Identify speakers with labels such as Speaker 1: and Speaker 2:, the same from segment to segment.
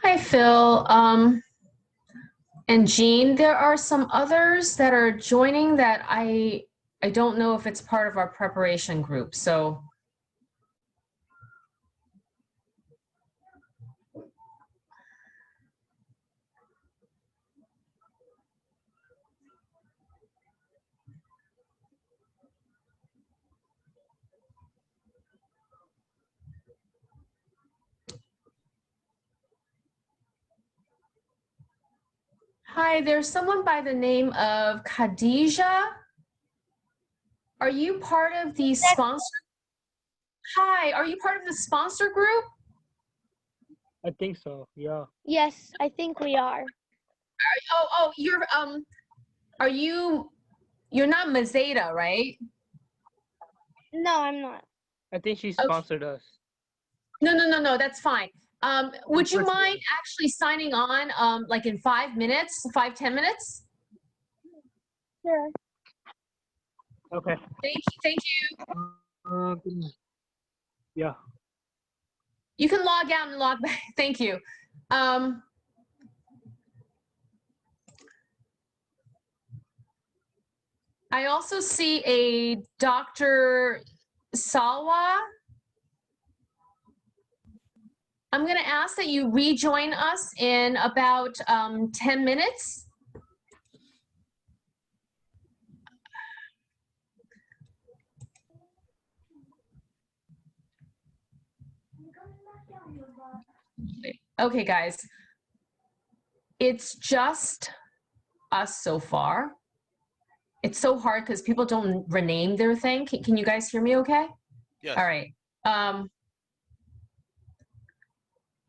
Speaker 1: Hi, Phil. And Jean, there are some others that are joining that I don't know if it's part of our preparation group. So hi, there's someone by the name of Khadija. Are you part of the sponsor? Hi, are you part of the sponsor group?
Speaker 2: I think so, yeah.
Speaker 3: Yes, I think we are.
Speaker 1: You're not Mazeda, right?
Speaker 3: No, I'm not.
Speaker 2: I think she sponsored us.
Speaker 1: No, that's fine. Would you mind actually signing on like in 5 minutes, 5-10 minutes?
Speaker 3: Sure.
Speaker 2: Okay.
Speaker 1: Thank you.
Speaker 2: Yeah.
Speaker 1: You can log out and log back. Thank you. I also see a Dr. Salwa. I'm going to ask that you rejoin us in about 10 minutes. Okay, guys. It's just us so far. It's so hard because people don't rename their thing. Can you guys hear me okay?
Speaker 4: Yes.
Speaker 1: All right.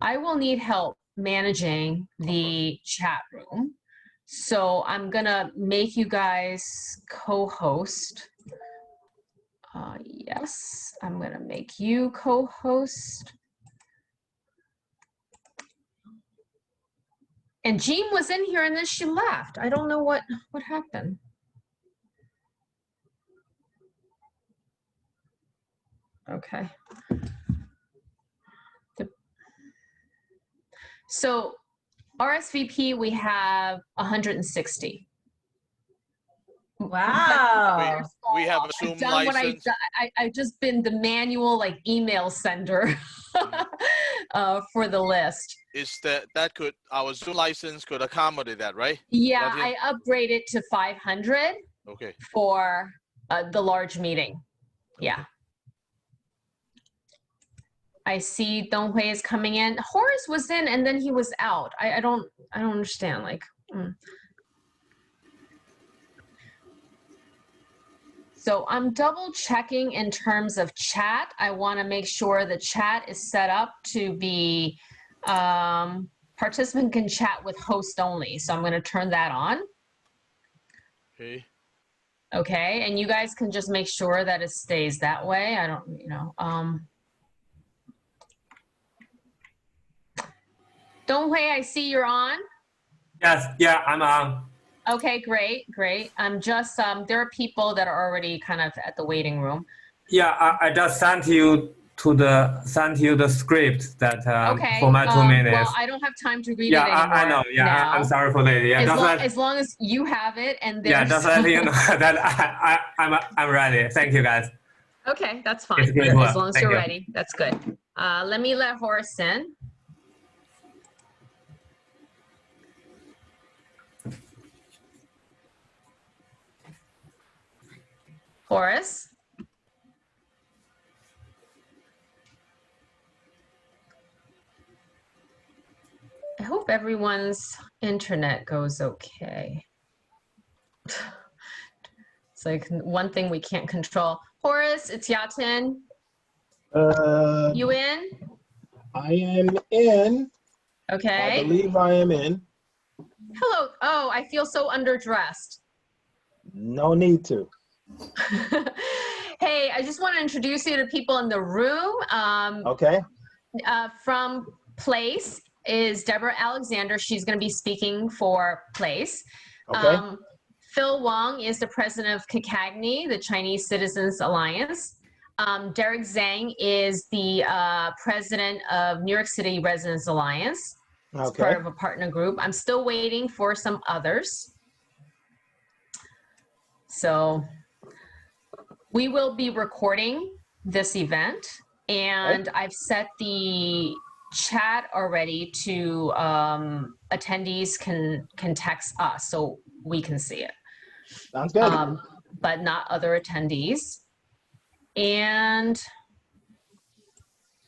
Speaker 1: I will need help managing the chat room. So I'm gonna make you guys co-host. Yes, I'm gonna make you co-host. And Jean was in here and then she left. I don't know what happened. Okay. So RSVP, we have 160.
Speaker 5: Wow.
Speaker 4: We have a Zoom license.
Speaker 1: I've just been the manual like email sender for the list.
Speaker 4: Is that could our Zoom license could accommodate that, right?
Speaker 1: Yeah, I upgraded to 500.
Speaker 4: Okay.
Speaker 1: For the large meeting. Yeah. I see Dong Hui is coming in. Horace was in and then he was out. I don't understand. Like, So I'm double checking in terms of chat. I want to make sure the chat is set up to be participant can chat with host only. So I'm going to turn that on.
Speaker 4: Okay.
Speaker 1: Okay, and you guys can just make sure that it stays that way. I don't, Dong Hui, I see you're on.
Speaker 6: Yes, yeah, I'm on.
Speaker 1: Okay, great. I'm just, there are people that are already kind of at the waiting room.
Speaker 6: Yeah, I just sent you the script that
Speaker 1: Okay.
Speaker 6: for my 2 minutes.
Speaker 1: Well, I don't have time to read it
Speaker 6: Yeah,
Speaker 1: anymore.
Speaker 6: I know. Yeah,
Speaker 1: now.
Speaker 6: I'm sorry for that. Yeah,
Speaker 1: as long as you have it and there's...
Speaker 6: Yeah, just letting you know that I'm ready. Thank you, guys.
Speaker 1: Okay, that's fine. As long as you're ready, that's good. Let me let Horace in. Horace? I hope everyone's internet goes okay. It's like one thing we can't control. Horace, it's Yatin. You in?
Speaker 7: I am in.
Speaker 1: Okay.
Speaker 7: I believe I am in.
Speaker 1: Hello. Oh, I feel so underdressed.
Speaker 7: No need to.
Speaker 1: Hey, I just want to introduce you to people in the room.
Speaker 7: Okay.
Speaker 1: From Place is Deborah Alexander. She's going to be speaking for Place.
Speaker 7: Okay.
Speaker 1: Phil Wong is the president of CACAGNY, the Chinese Citizens Alliance. Derek Zhang is the president of New York City Residents Alliance. It's part
Speaker 7: Okay.
Speaker 1: of a partner group. I'm still waiting for some others. So we will be recording this event, and I've set the chat already to attendees can text us so we can see it.
Speaker 7: Sounds good.
Speaker 1: But not other attendees. And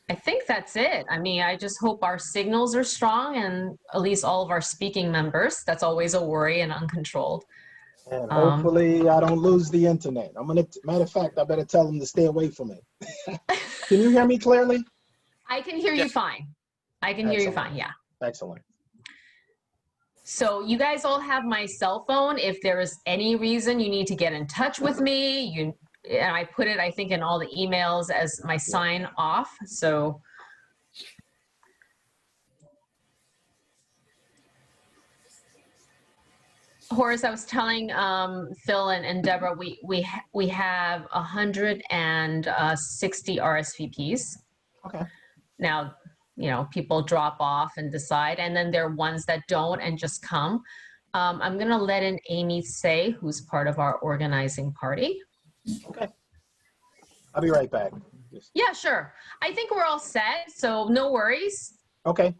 Speaker 1: I think that's it. I mean, I just hope our signals are strong and at least all of our speaking members. That's always a worry and uncontrolled.
Speaker 7: And hopefully I don't lose the internet. Matter of fact, I better tell them to stay away from it. Can you hear me clearly?
Speaker 1: I can hear you fine. I can hear you fine, yeah.
Speaker 7: Excellent.
Speaker 1: So you guys all have my cell phone. If there is any reason you need to get in touch with me, and I put it, I think, in all the emails as my sign off. So Horace, I was telling Phil and Deborah, we have 160 RSVPs.
Speaker 7: Okay.
Speaker 1: Now, you know, people drop off and decide, and then there are ones that don't and just come. I'm gonna let in Amy Say, who's part of our organizing party.
Speaker 7: Okay. I'll be right back.
Speaker 1: Yeah, sure. I think we're all set, so no worries.
Speaker 7: Okay.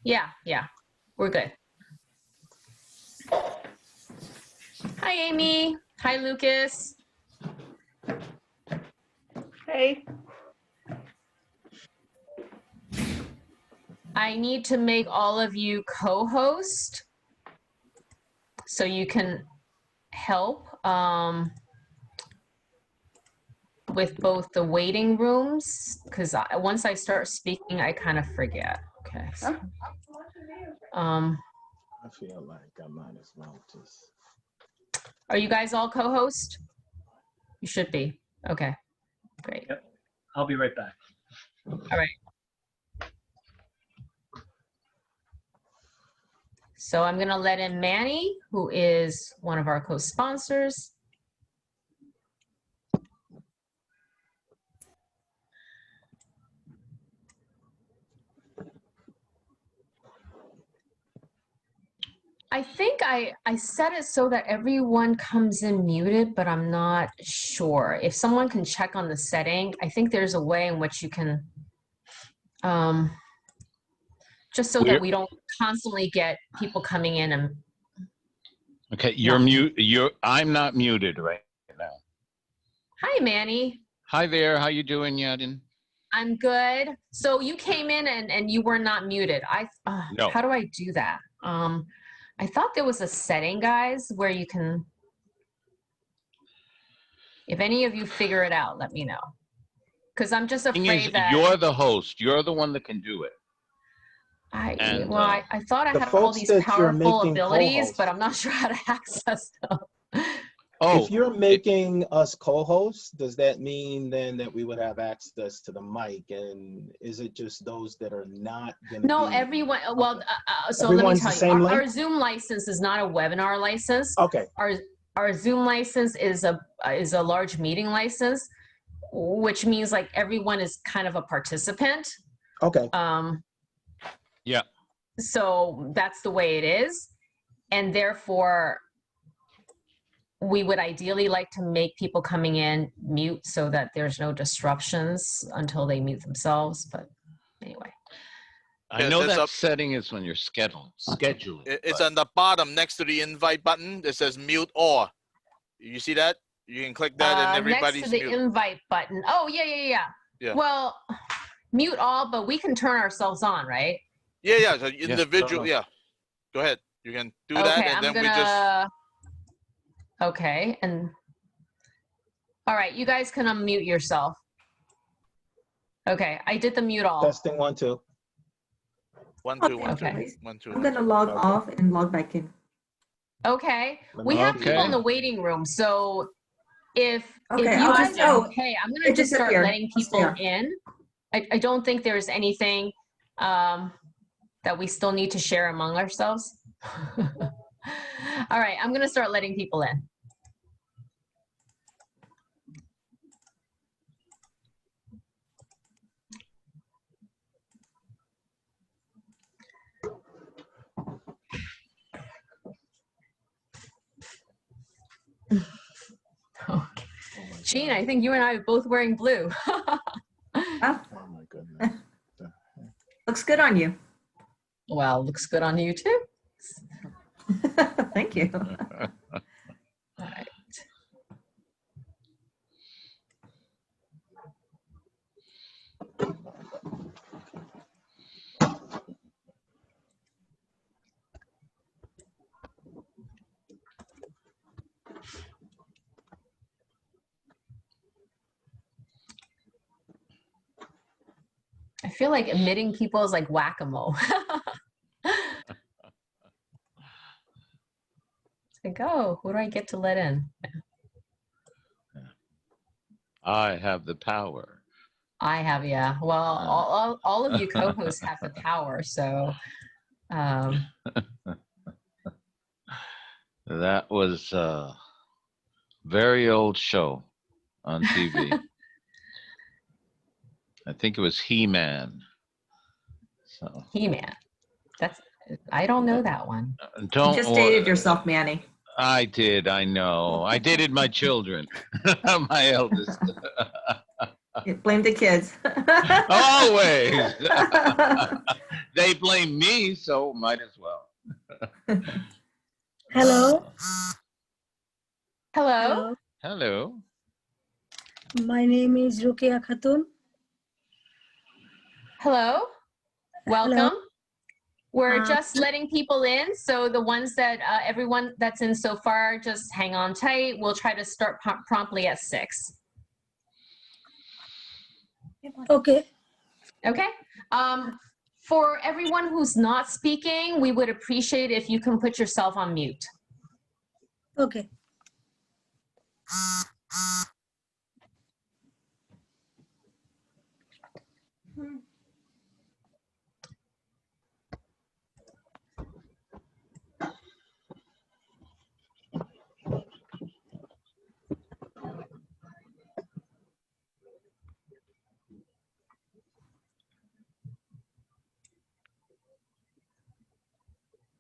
Speaker 1: Yeah, we're good. Hi, Amy. Hi, Lucas.
Speaker 5: Hey.
Speaker 1: I need to make all of you co-host so you can help with both the waiting rooms, because once I start speaking, I kind of forget. Okay. So,
Speaker 7: I feel like I might as well just.
Speaker 1: are you guys all co-host? You should be. Okay, great.
Speaker 8: Yep. I'll be right back.
Speaker 1: All right. So I'm going to let in Manny, who is one of our co-sponsors. I think I set it so that everyone comes in muted, but I'm not sure. If someone can check on the setting, I think there's a way in which you can, just so that we don't constantly get people coming in and.
Speaker 9: Okay, you're mute. I'm not muted right now.
Speaker 1: Hi, Manny.
Speaker 9: Hi there. How you doing, Yadin?
Speaker 1: I'm good. So you came in and you were not muted.
Speaker 9: No.
Speaker 1: How do I do that? I thought there was a setting, guys, where you can. If any of you figure it out, let me know. Because I'm just afraid that
Speaker 9: you're the host. You're the one that can do it.
Speaker 1: I thought I
Speaker 7: The
Speaker 1: had all
Speaker 7: folks
Speaker 1: these
Speaker 7: that you're
Speaker 1: powerful
Speaker 7: making
Speaker 1: abilities,
Speaker 7: co-hosts.
Speaker 1: but I'm not sure how to access them.
Speaker 9: Oh,
Speaker 7: If you're making us co-hosts, does that mean then that we would have access to the mic? And is it just those that are not going to
Speaker 1: No,
Speaker 7: be?
Speaker 1: everyone. Well, so
Speaker 7: Everyone's
Speaker 1: let
Speaker 7: the
Speaker 1: me
Speaker 7: same
Speaker 1: tell you,
Speaker 7: link?
Speaker 1: our Zoom license is not a webinar license.
Speaker 7: Okay.
Speaker 1: Our Zoom license is a large meeting license, which means like everyone is kind of a participant.
Speaker 7: Okay.
Speaker 9: yeah.
Speaker 1: So that's the way it is, and therefore we would ideally like to make people coming in mute so that there's no disruptions until they mute themselves. But anyway.
Speaker 9: I know that setting is when you're scheduling.
Speaker 4: It's on the bottom next to the invite button. It says mute all. You see that? You can click that and everybody's
Speaker 1: next to the
Speaker 4: mute.
Speaker 1: invite button. Oh, yeah. Well, mute all, but we can turn ourselves on, right?
Speaker 4: Yeah. So individual, yeah. Go ahead. You can do that, and then we just.
Speaker 1: Okay, and all right, you guys can unmute yourself. Okay, I did the mute all.
Speaker 7: Testing 1, 2.
Speaker 4: 1, 2, 1, 2.
Speaker 1: Okay.
Speaker 4: 1, 2.
Speaker 5: I'm gonna log off and log back in.
Speaker 1: Okay, we have people in the waiting room, so if you guys are okay, I'm gonna just start letting people in. I don't think there's anything that we still need to share among ourselves. All right, I'm gonna start letting people in. Gene, I think you and I are both wearing blue.
Speaker 5: Oh,
Speaker 7: Oh my goodness.
Speaker 5: looks good on you.
Speaker 1: Well, looks good on you too.
Speaker 5: Thank you.
Speaker 1: All right. I feel like admitting people is like whack-a-mole. It's like, oh, who do I get to let in?
Speaker 9: I have the power.
Speaker 1: I have, yeah. Well, all of you co-hosts have the power, so
Speaker 9: That was a very old show on TV. I think it was He-Man. So
Speaker 1: He-Man. That's I don't know that one.
Speaker 5: You
Speaker 9: don't.
Speaker 5: just dated yourself, Manny.
Speaker 9: I did. I know. I dated my children. My eldest.
Speaker 5: You blame the kids.
Speaker 9: Always. They blame me, so might as well.
Speaker 8: Hello.
Speaker 1: Hello.
Speaker 9: Hello.
Speaker 8: My name is Rukia Khatun.
Speaker 1: Hello. Welcome. We're
Speaker 8: Uh,
Speaker 1: just letting people in. So the ones that, everyone that's in so far, just hang on tight. We'll try to start promptly at 6.
Speaker 8: Okay.
Speaker 1: Okay. For everyone who's not speaking, we would appreciate if you can put yourself on mute.
Speaker 8: Okay.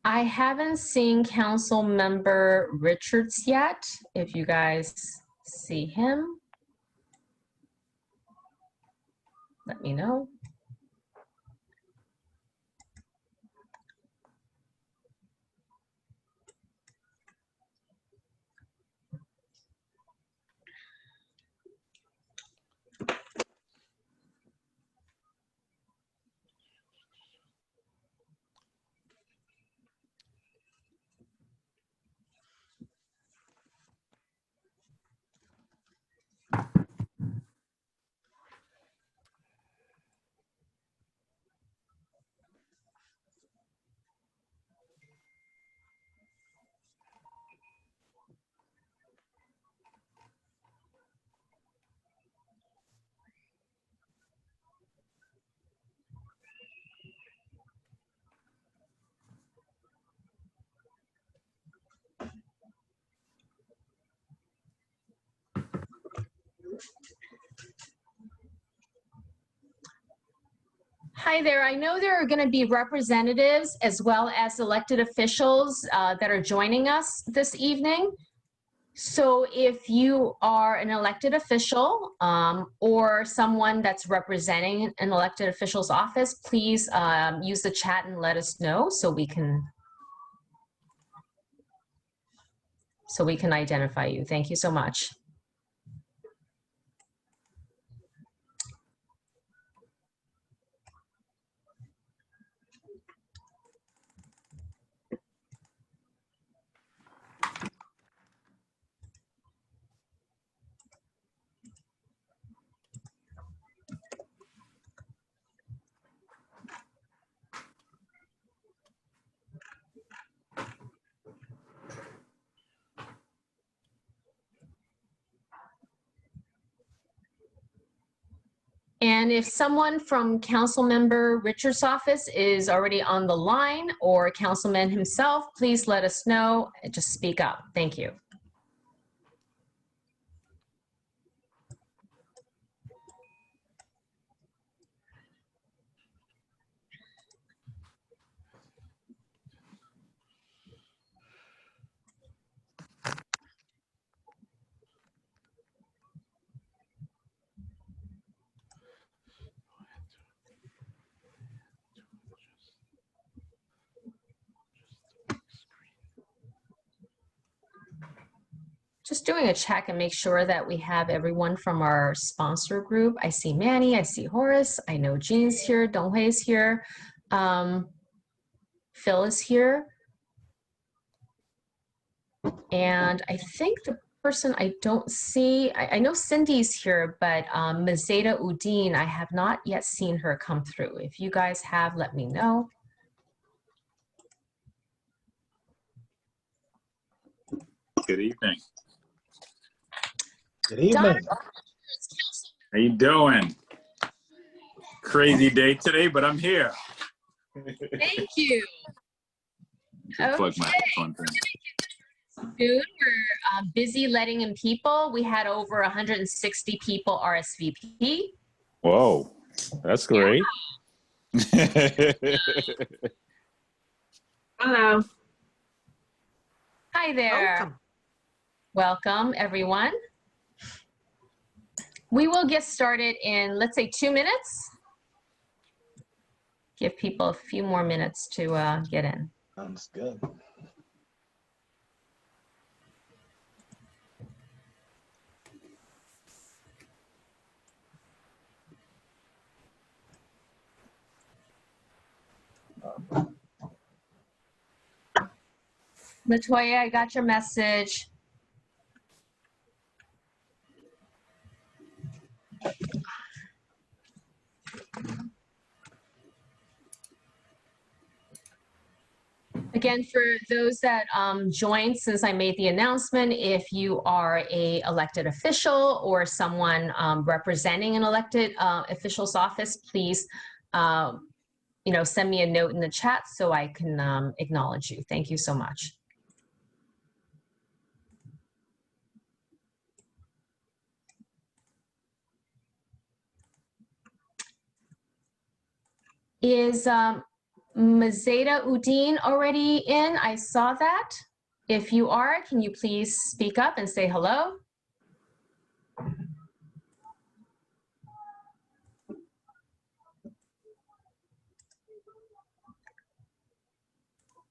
Speaker 1: I haven't seen Council Member Richards yet. If you guys see him, let me know. Hi there. I know there are going to be representatives as well as elected officials that are joining us this evening. So if you are an elected official or someone that's representing an elected official's office, please use the chat and let us know so we can identify you. Thank you so much. And if someone from Councilmember Richards' office is already on the line or Councilman himself, please let us know. Just speak up. Thank you. just doing a check and make sure that we have everyone from our sponsor group. I see Manny, I see Horace, I know Jean's here, Donghui's here, Phil is here. And I think the person I don't see, I know Cindy's here, but Mazeda Udine, I have not yet seen her come through. If you guys have, let me know.
Speaker 10: Good evening.
Speaker 7: Good evening.
Speaker 1: Donovan,
Speaker 10: How you doing? Crazy day today, but I'm here.
Speaker 1: thank you.
Speaker 10: Plug my
Speaker 1: Okay.
Speaker 10: headphones in.
Speaker 1: Soon. We're busy letting in people. We had over 160 people RSVP.
Speaker 10: Whoa, that's great.
Speaker 5: Hello.
Speaker 1: Hi there. Welcome, everyone. We will get started in, let's say, 2 minutes. Give people a few more minutes to get in.
Speaker 7: Sounds good.
Speaker 1: Latoya, I got your message. Again, for those that joined since I made the announcement, if you are a elected official or someone representing an elected official's office, please send me a note in the chat so I can acknowledge you. Thank you so much. Is Mazeda Udine already in? I saw that. If you are, can you please speak up and say hello?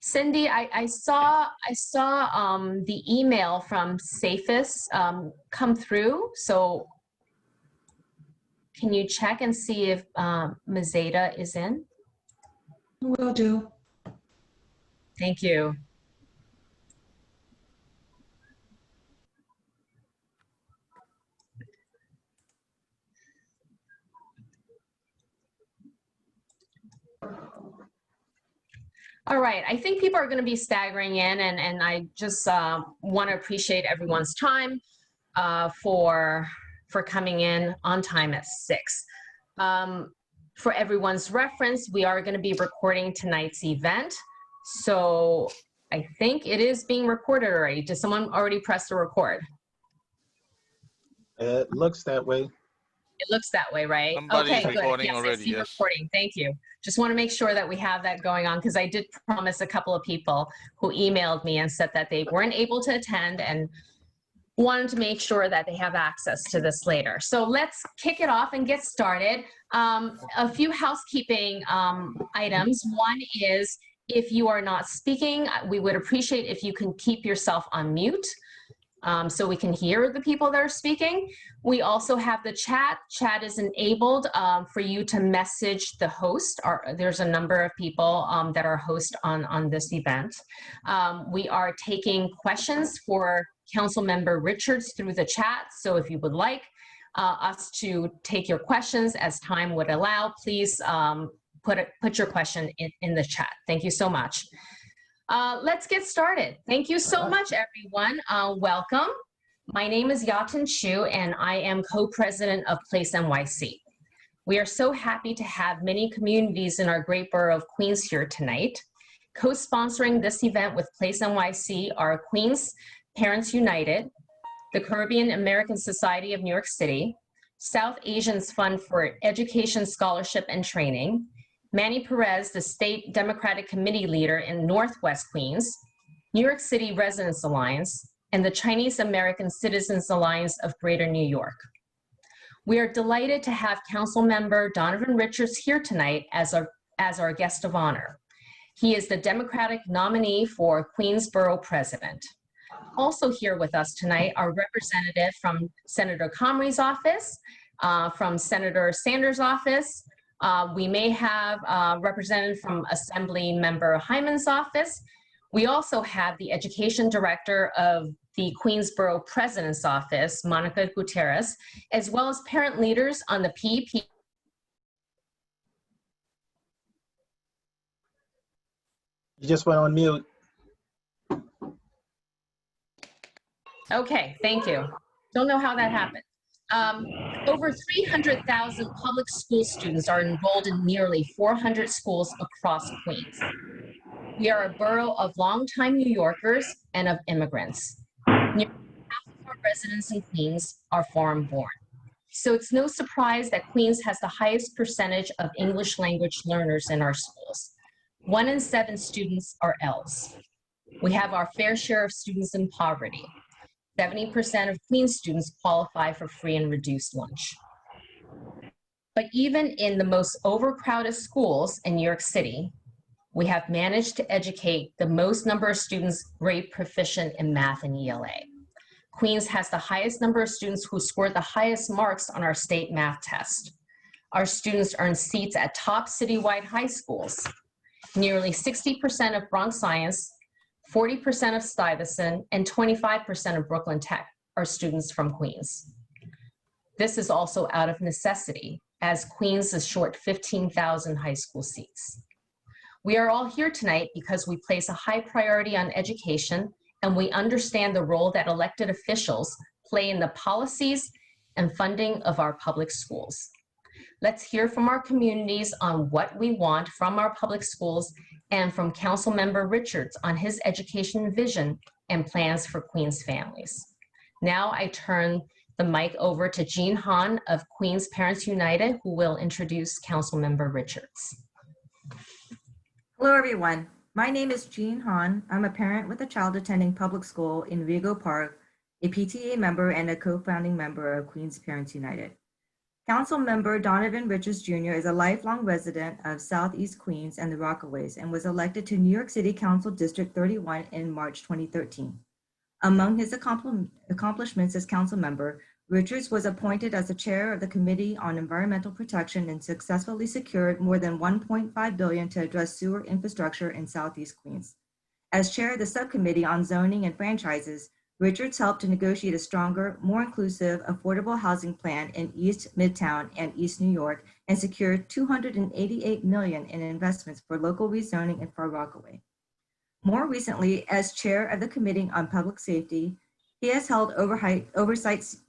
Speaker 1: Cindy, I saw the email from Safis come through. So can you check and see if Mazeda is in?
Speaker 5: Will do.
Speaker 1: Thank you. All right, I think people are going to be staggering in, and I just want to appreciate everyone's time for coming in on time at 6. For everyone's reference, we are going to be recording tonight's event. So I think it is being recorded already. Did someone already press the record?
Speaker 7: It looks that way.
Speaker 1: It looks that way, right?
Speaker 4: Somebody's
Speaker 1: Okay, good.
Speaker 4: recording
Speaker 1: Yes,
Speaker 4: already,
Speaker 1: I see
Speaker 4: yes.
Speaker 1: recording. Thank you. Just want to make sure that we have that going on because I did promise a couple of people who emailed me and said that they weren't able to attend and wanted to make sure that they have access to this later. So let's kick it off and get started. A few housekeeping items. One is if you are not speaking, we would appreciate if you can keep yourself on mute so we can hear the people that are speaking. We also have the chat. Chat is enabled for you to message the host. There's a number of people that are host on this event. We are taking questions for Councilmember Richards through the chat. So if you would like us to take your questions as time would allow, please put your question in the chat. Thank you so much. Let's get started. Thank you so much, everyone. Welcome. My name is Yatin Chu, and I am co-president of Place NYC. We are so happy to have many communities in our great borough of Queens here tonight. Co-sponsoring this event with Place NYC are Queens Parents United, the Caribbean American Society of New York City, South Asians Fund for Education, Scholarship, and Training, Manny Perez, the State Democratic Committee leader in Northwest Queens, New York City Residents Alliance, and the Chinese American Citizens Alliance of Greater New York. We are delighted to have Councilmember Donovan Richards here tonight as our guest of honor. He is the Democratic nominee for Queens Borough President. Also here with us tonight are representative from Senator Comrie's office, from Senator Sanders' office. We may have a representative from Assembly Member Hyman's office. We also have the Education Director of the Queens Borough President's office, Monica Gutierrez, as well as parent leaders on the PEP.
Speaker 7: You just went on mute.
Speaker 1: Okay, thank you. Don't know how that happened. Over 300,000 public school students are enrolled in nearly 400 schools across Queens. We are a borough of longtime New Yorkers and of immigrants. Nearly half of our residents in Queens are foreign-born. So it's no surprise that Queens has the highest percentage of English language learners in our schools. 1 in 7 students are ELs. We have our fair share of students in poverty. 70% of Queens students qualify for free and reduced lunch. But even in the most overcrowded schools in New York City, we have managed to educate the most number of students grade proficient in math and ELA. Queens has the highest number of students who scored the highest marks on our state math test. Our students earn seats at top citywide high schools. Nearly 60% of Bronx Science, 40% of Stuyvesant, and 25% of Brooklyn Tech are students from Queens. This is also out of necessity, as Queens is short 15,000 high school seats. We are all here tonight because we place a high priority on education, and we understand the role that elected officials play in the policies and funding of our public schools. Let's hear from our communities on what we want from our public schools and from Councilmember Richards on his education vision and plans for Queens families. Now I turn the mic over to Jean Hahn of Queens Parents United, who will introduce Councilmember Richards.
Speaker 11: Hello, everyone. My name is Jean Hahn. I'm a parent with a child attending public school in Rego Park, a PTA member and a co-founding member of Queens Parents United. Council member Donovan Richards Jr. is a lifelong resident of Southeast Queens and the Rockaways and was elected to New York City Council District 31 in March 2013. Among his accomplishments as council member, Richards was appointed as the chair of the Committee on Environmental Protection and successfully secured more than $1.5 billion to address sewer infrastructure in Southeast Queens. As chair of the subcommittee on zoning and franchises, Richards helped to negotiate a stronger, more inclusive, affordable housing plan in East Midtown and East New York and secured $288 million in investments for local rezoning in Far Rockaway. More recently, as chair of the Committee on Public Safety, he has held oversight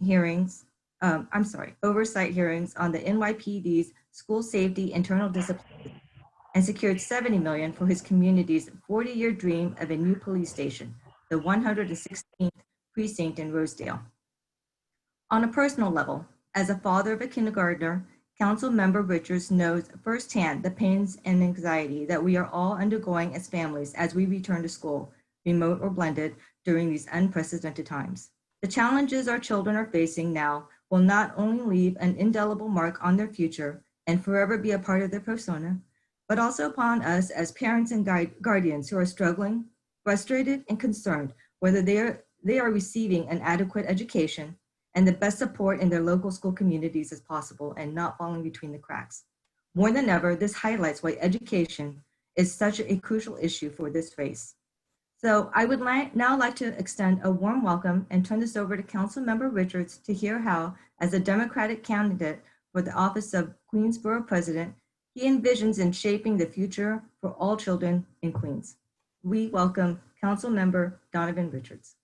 Speaker 11: hearings on the NYPD's school safety internal discipline and secured $70 million for his community's 40-year dream of a new police station, the 116th precinct in Rosedale. On a personal level, as a father of a kindergartner, Council Member Richards knows firsthand the pains and anxiety that we are all undergoing as families as we return to school, remote or blended, during these unprecedented times. The challenges our children are facing now will not only leave an indelible mark on their future and forever be a part of their persona, but also upon us as parents and guardians who are struggling, frustrated, and concerned whether they are receiving an adequate education and the best support in their local school communities as possible and not falling between the cracks. More than ever, this highlights why education is such a crucial issue for this race. So I would now like to extend a warm welcome and turn this over to Councilmember Richards to hear how, as a Democratic candidate for the office of Queens Borough President, he envisions in shaping the future for all children in Queens. We welcome Councilmember Donovan Richards.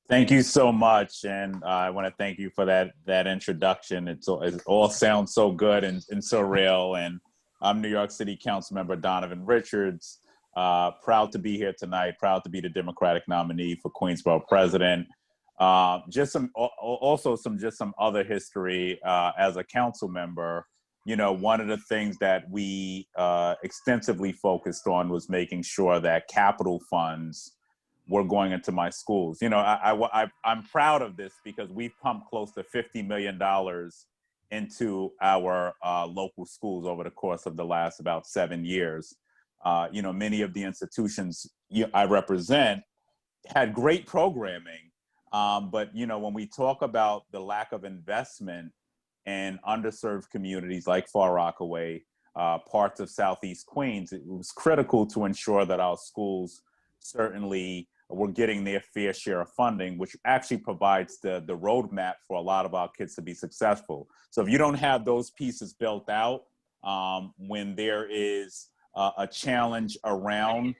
Speaker 10: Thank you so much, and I want to thank you for that introduction. It all sounds so good and so real. And I'm New York City Councilmember Donovan Richards. Proud to be here tonight. Proud to be the Democratic nominee for Queens Borough President. Just some other history as a council member. You know, one of the things that we extensively focused on was making sure that capital funds were going into my schools. You know, I'm proud of this because we've pumped close to $50 million into our local schools over the course of the last about 7 years. You know, many of the institutions I represent had great programming. But, you know, when we talk about the lack of investment in underserved communities like Far Rockaway, parts of Southeast Queens, it was critical to ensure that our schools certainly were getting their fair share of funding, which actually provides the roadmap for a lot of our kids to be successful. So if you don't have those pieces built out, when there is a challenge around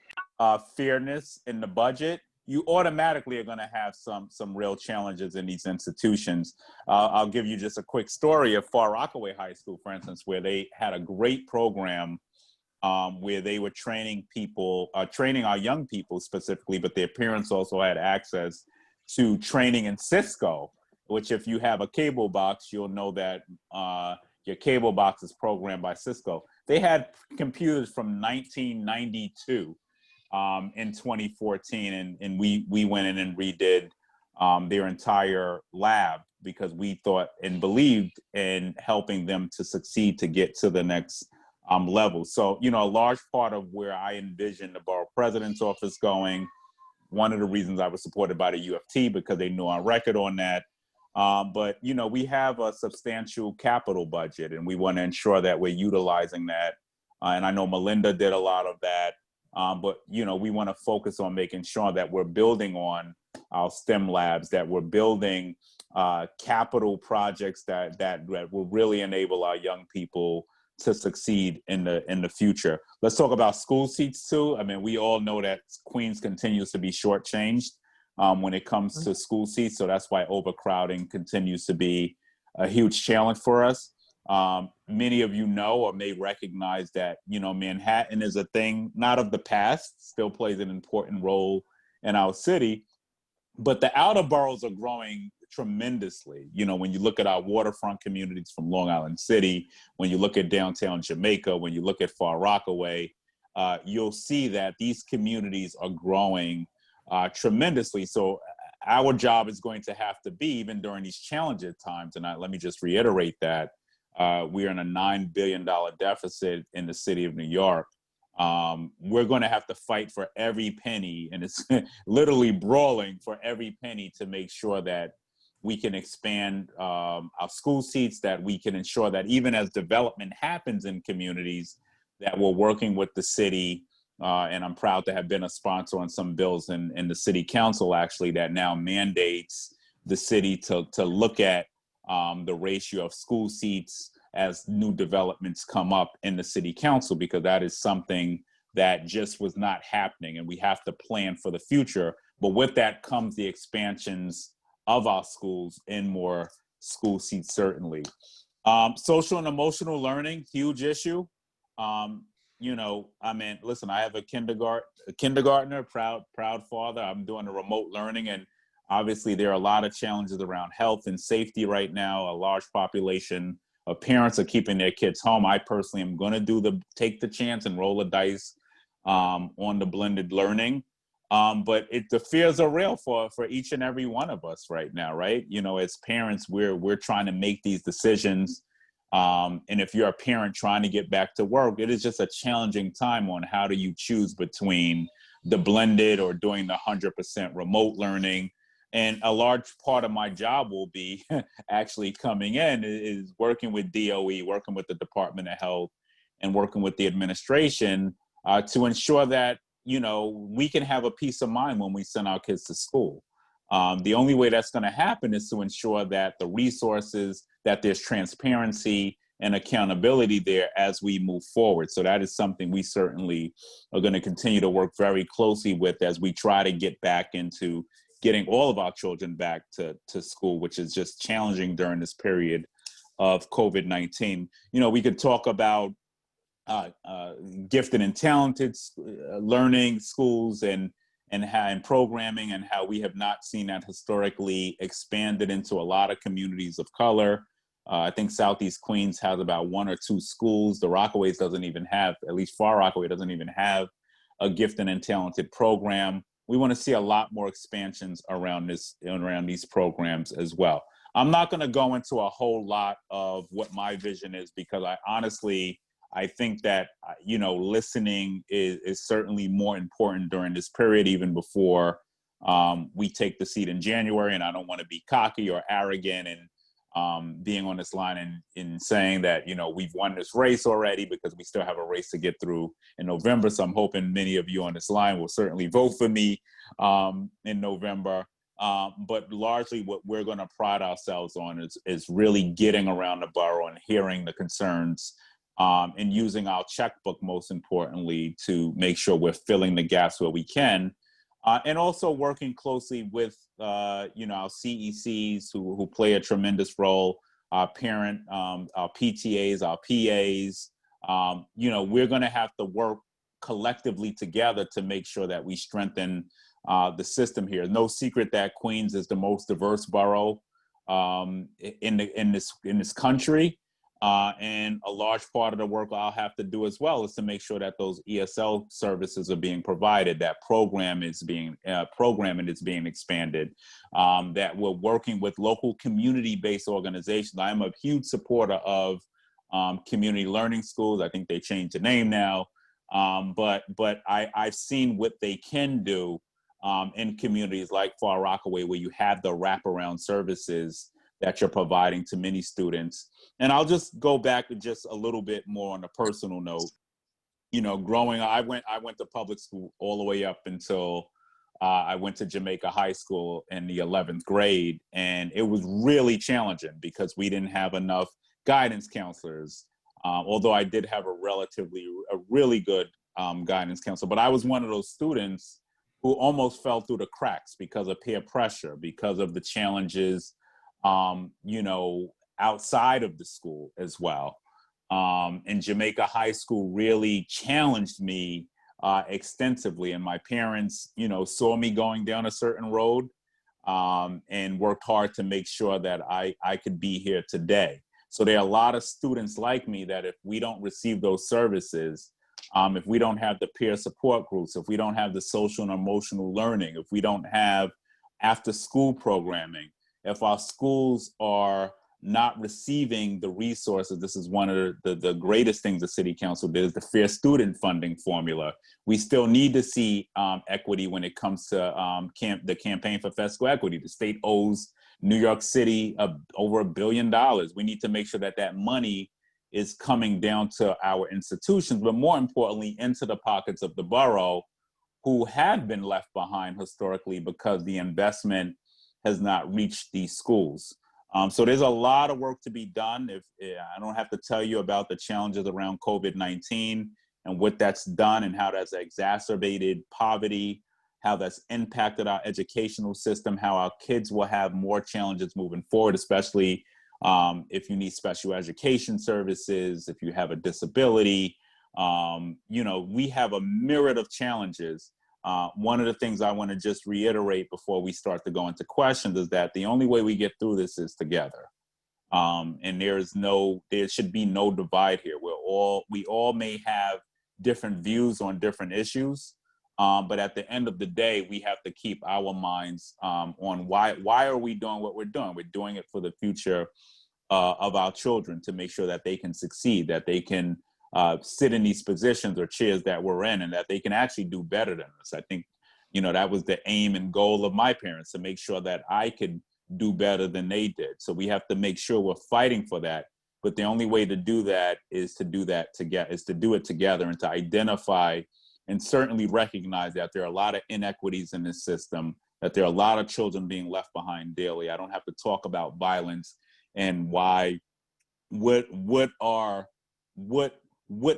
Speaker 10: fairness in the budget, you automatically are going to have some real challenges in these institutions. I'll give you just a quick story of Far Rockaway High School, for instance, where they had a great program where they were training people, training our young people specifically, but their parents also had access to training in Cisco, which if you have a cable box, you'll know that your cable box is programmed by Cisco. They had computers from 1992 in 2014, and we went in and redid their entire lab because we thought and believed in helping them to succeed to get to the next level. So, you know, a large part of where I envisioned the Borough President's office going, one of the reasons I was supported by the UFT because they knew our record on that. But, you know, we have a substantial capital budget and we want to ensure that we're utilizing that. And I know Melinda did a lot of that. But, you know, we want to focus on making sure that we're building on our STEM labs, that we're building capital projects that will really enable our young people to succeed in the future. Let's talk about school seats too. I mean, we all know that Queens continues to be shortchanged when it comes to school seats. So that's why overcrowding continues to be a huge challenge for us. Many of you know or may recognize that, you know, Manhattan is a thing, not of the past, still plays an important role in our city, but the outer boroughs are growing tremendously. You know, when you look at our waterfront communities from Long Island City, when you look at downtown Jamaica, when you look at Far Rockaway, you'll see that these communities are growing tremendously. So our job is going to have to be, even during these challenging times, and let me just reiterate that, we are in a $9 billion deficit in the city of New York. We're going to have to fight for every penny, and it's literally brawling for every penny to make sure that we can expand our school seats, that we can ensure that even as development happens in communities, that we're working with the city. And I'm proud to have been a sponsor on some bills in the city council, actually, that now mandates the city to look at the ratio of school seats as new developments come up in the city council, because that is something that just was not happening, and we have to plan for the future. But with that comes the expansions of our schools and more school seats, certainly. Social and emotional learning, huge issue. You know, I mean, listen, I have a kindergartner, proud father. I'm doing a remote learning, and obviously there are a lot of challenges around health and safety right now. A large population of parents are keeping their kids home. I personally am going to take the chance and roll the dice on the blended learning. But the fears are real for each and every one of us right now, right? You know, as parents, we're trying to make these decisions. And if you're a parent trying to get back to work, it is just a challenging time on how do you choose between the blended or doing the 100% remote learning. And a large part of my job will be actually coming in is working with DOE, working with the Department of Health, and working with the administration to ensure that, you know, we can have a peace of mind when we send our kids to school. The only way that's going to happen is to ensure that the resources, that there's transparency and accountability there as we move forward. So that is something we certainly are going to continue to work very closely with as we try to get back into getting all of our children back to school, which is just challenging during this period of COVID-19. You know, we could talk about gifted and talented learning schools and programming, and how we have not seen that historically expanded into a lot of communities of color. I think Southeast Queens has about 1 or 2 schools. The Rockaways doesn't even have, at least Far Rockaway doesn't even have a gifted and talented program. We want to see a lot more expansions around these programs as well. I'm not going to go into a whole lot of what my vision is, because I think that, you know, listening is certainly more important during this period, even before we take the seat in January, and I don't want to be cocky or arrogant and being on this line and in saying that, you know, we've won this race already, because we still have a race to get through in November. So I'm hoping many of you on this line will certainly vote for me in November. But largely what we're going to pride ourselves on is really getting around the borough and hearing the concerns, and using our checkbook, most importantly, to make sure we're filling the gaps where we can. And also working closely with, you know, our CECs who play a tremendous role, our parent, our PTAs, our PAs. You know, we're going to have to work collectively together to make sure that we strengthen the system here. No secret that Queens is the most diverse borough in this country. And a large part of the work I'll have to do as well is to make sure that those ESL services are being provided, that programming is being expanded, that we're working with local community-based organizations. I'm a huge supporter of community learning schools. I think they changed the name now, but I've seen what they can do in communities like Far Rockaway, where you have the wraparound services that you're providing to many students. And I'll just go back just a little bit more on a personal note. You know, growing up, I went to public school all the way up until I went to Jamaica High School in the 11th grade. And it was really challenging because we didn't have enough guidance counselors. Although I did have a really good guidance counselor, but I was one of those students who almost fell through the cracks because of peer pressure, because of the challenges, you know, outside of the school as well. And Jamaica High School really challenged me extensively. And my parents, you know, saw me going down a certain road and worked hard to make sure that I could be here today. So there are a lot of students like me that if we don't receive those services, if we don't have the peer support groups, if we don't have the social and emotional learning, if we don't have after school programming, if our schools are not receiving the resources, this is one of the greatest things the city council did, is the fair student funding formula. We still need to see equity when it comes to the campaign for fiscal equity. The state owes New York City over $1 billion. We need to make sure that that money is coming down to our institutions, but more importantly, into the pockets of the borough who have been left behind historically because the investment has not reached these schools. So there's a lot of work to be done. I don't have to tell you about the challenges around COVID-19 and what that's done and how that's exacerbated poverty, how that's impacted our educational system, how our kids will have more challenges moving forward, especially if you need special education services, if you have a disability. You know, we have a myriad of challenges. One of the things I want to just reiterate before we start to go into questions is that the only way we get through this is together. And there should be no divide here. We all may have different views on different issues, but at the end of the day, we have to keep our minds on why are we doing what we're doing? We're doing it for the future of our children, to make sure that they can succeed, that they can sit in these positions or chairs that we're in, and that they can actually do better than us. I think, you know, that was the aim and goal of my parents, to make sure that I could do better than they did. So we have to make sure we're fighting for that. But the only way to do that is to do it together, and to identify and certainly recognize that there are a lot of inequities in this system, that there are a lot of children being left behind daily. I don't have to talk about violence and why, what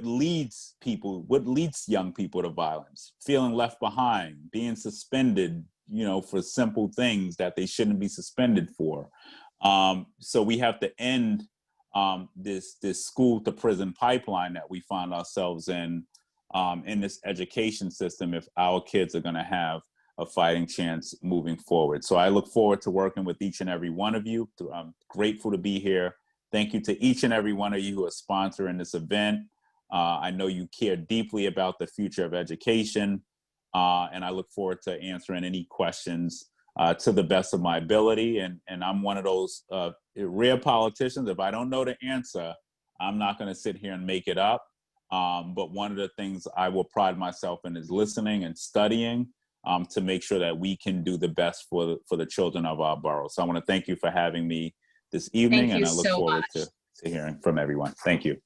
Speaker 10: leads young people to violence, feeling left behind, being suspended, you know, for simple things that they shouldn't be suspended for. So we have to end this school to prison pipeline that we find ourselves in this education system, if our kids are going to have a fighting chance moving forward. So I look forward to working with each and every one of you. I'm grateful to be here. Thank you to each and every one of you who are sponsoring this event. I know you care deeply about the future of education, and I look forward to answering any questions to the best of my ability. And I'm one of those rare politicians. If I don't know the answer, I'm not going to sit here and make it up. But one of the things I will pride myself in is listening and studying, to make sure that we can do the best for the children of our borough. So I want to thank you for having me this evening, and I look forward to hearing from everyone. Thank you.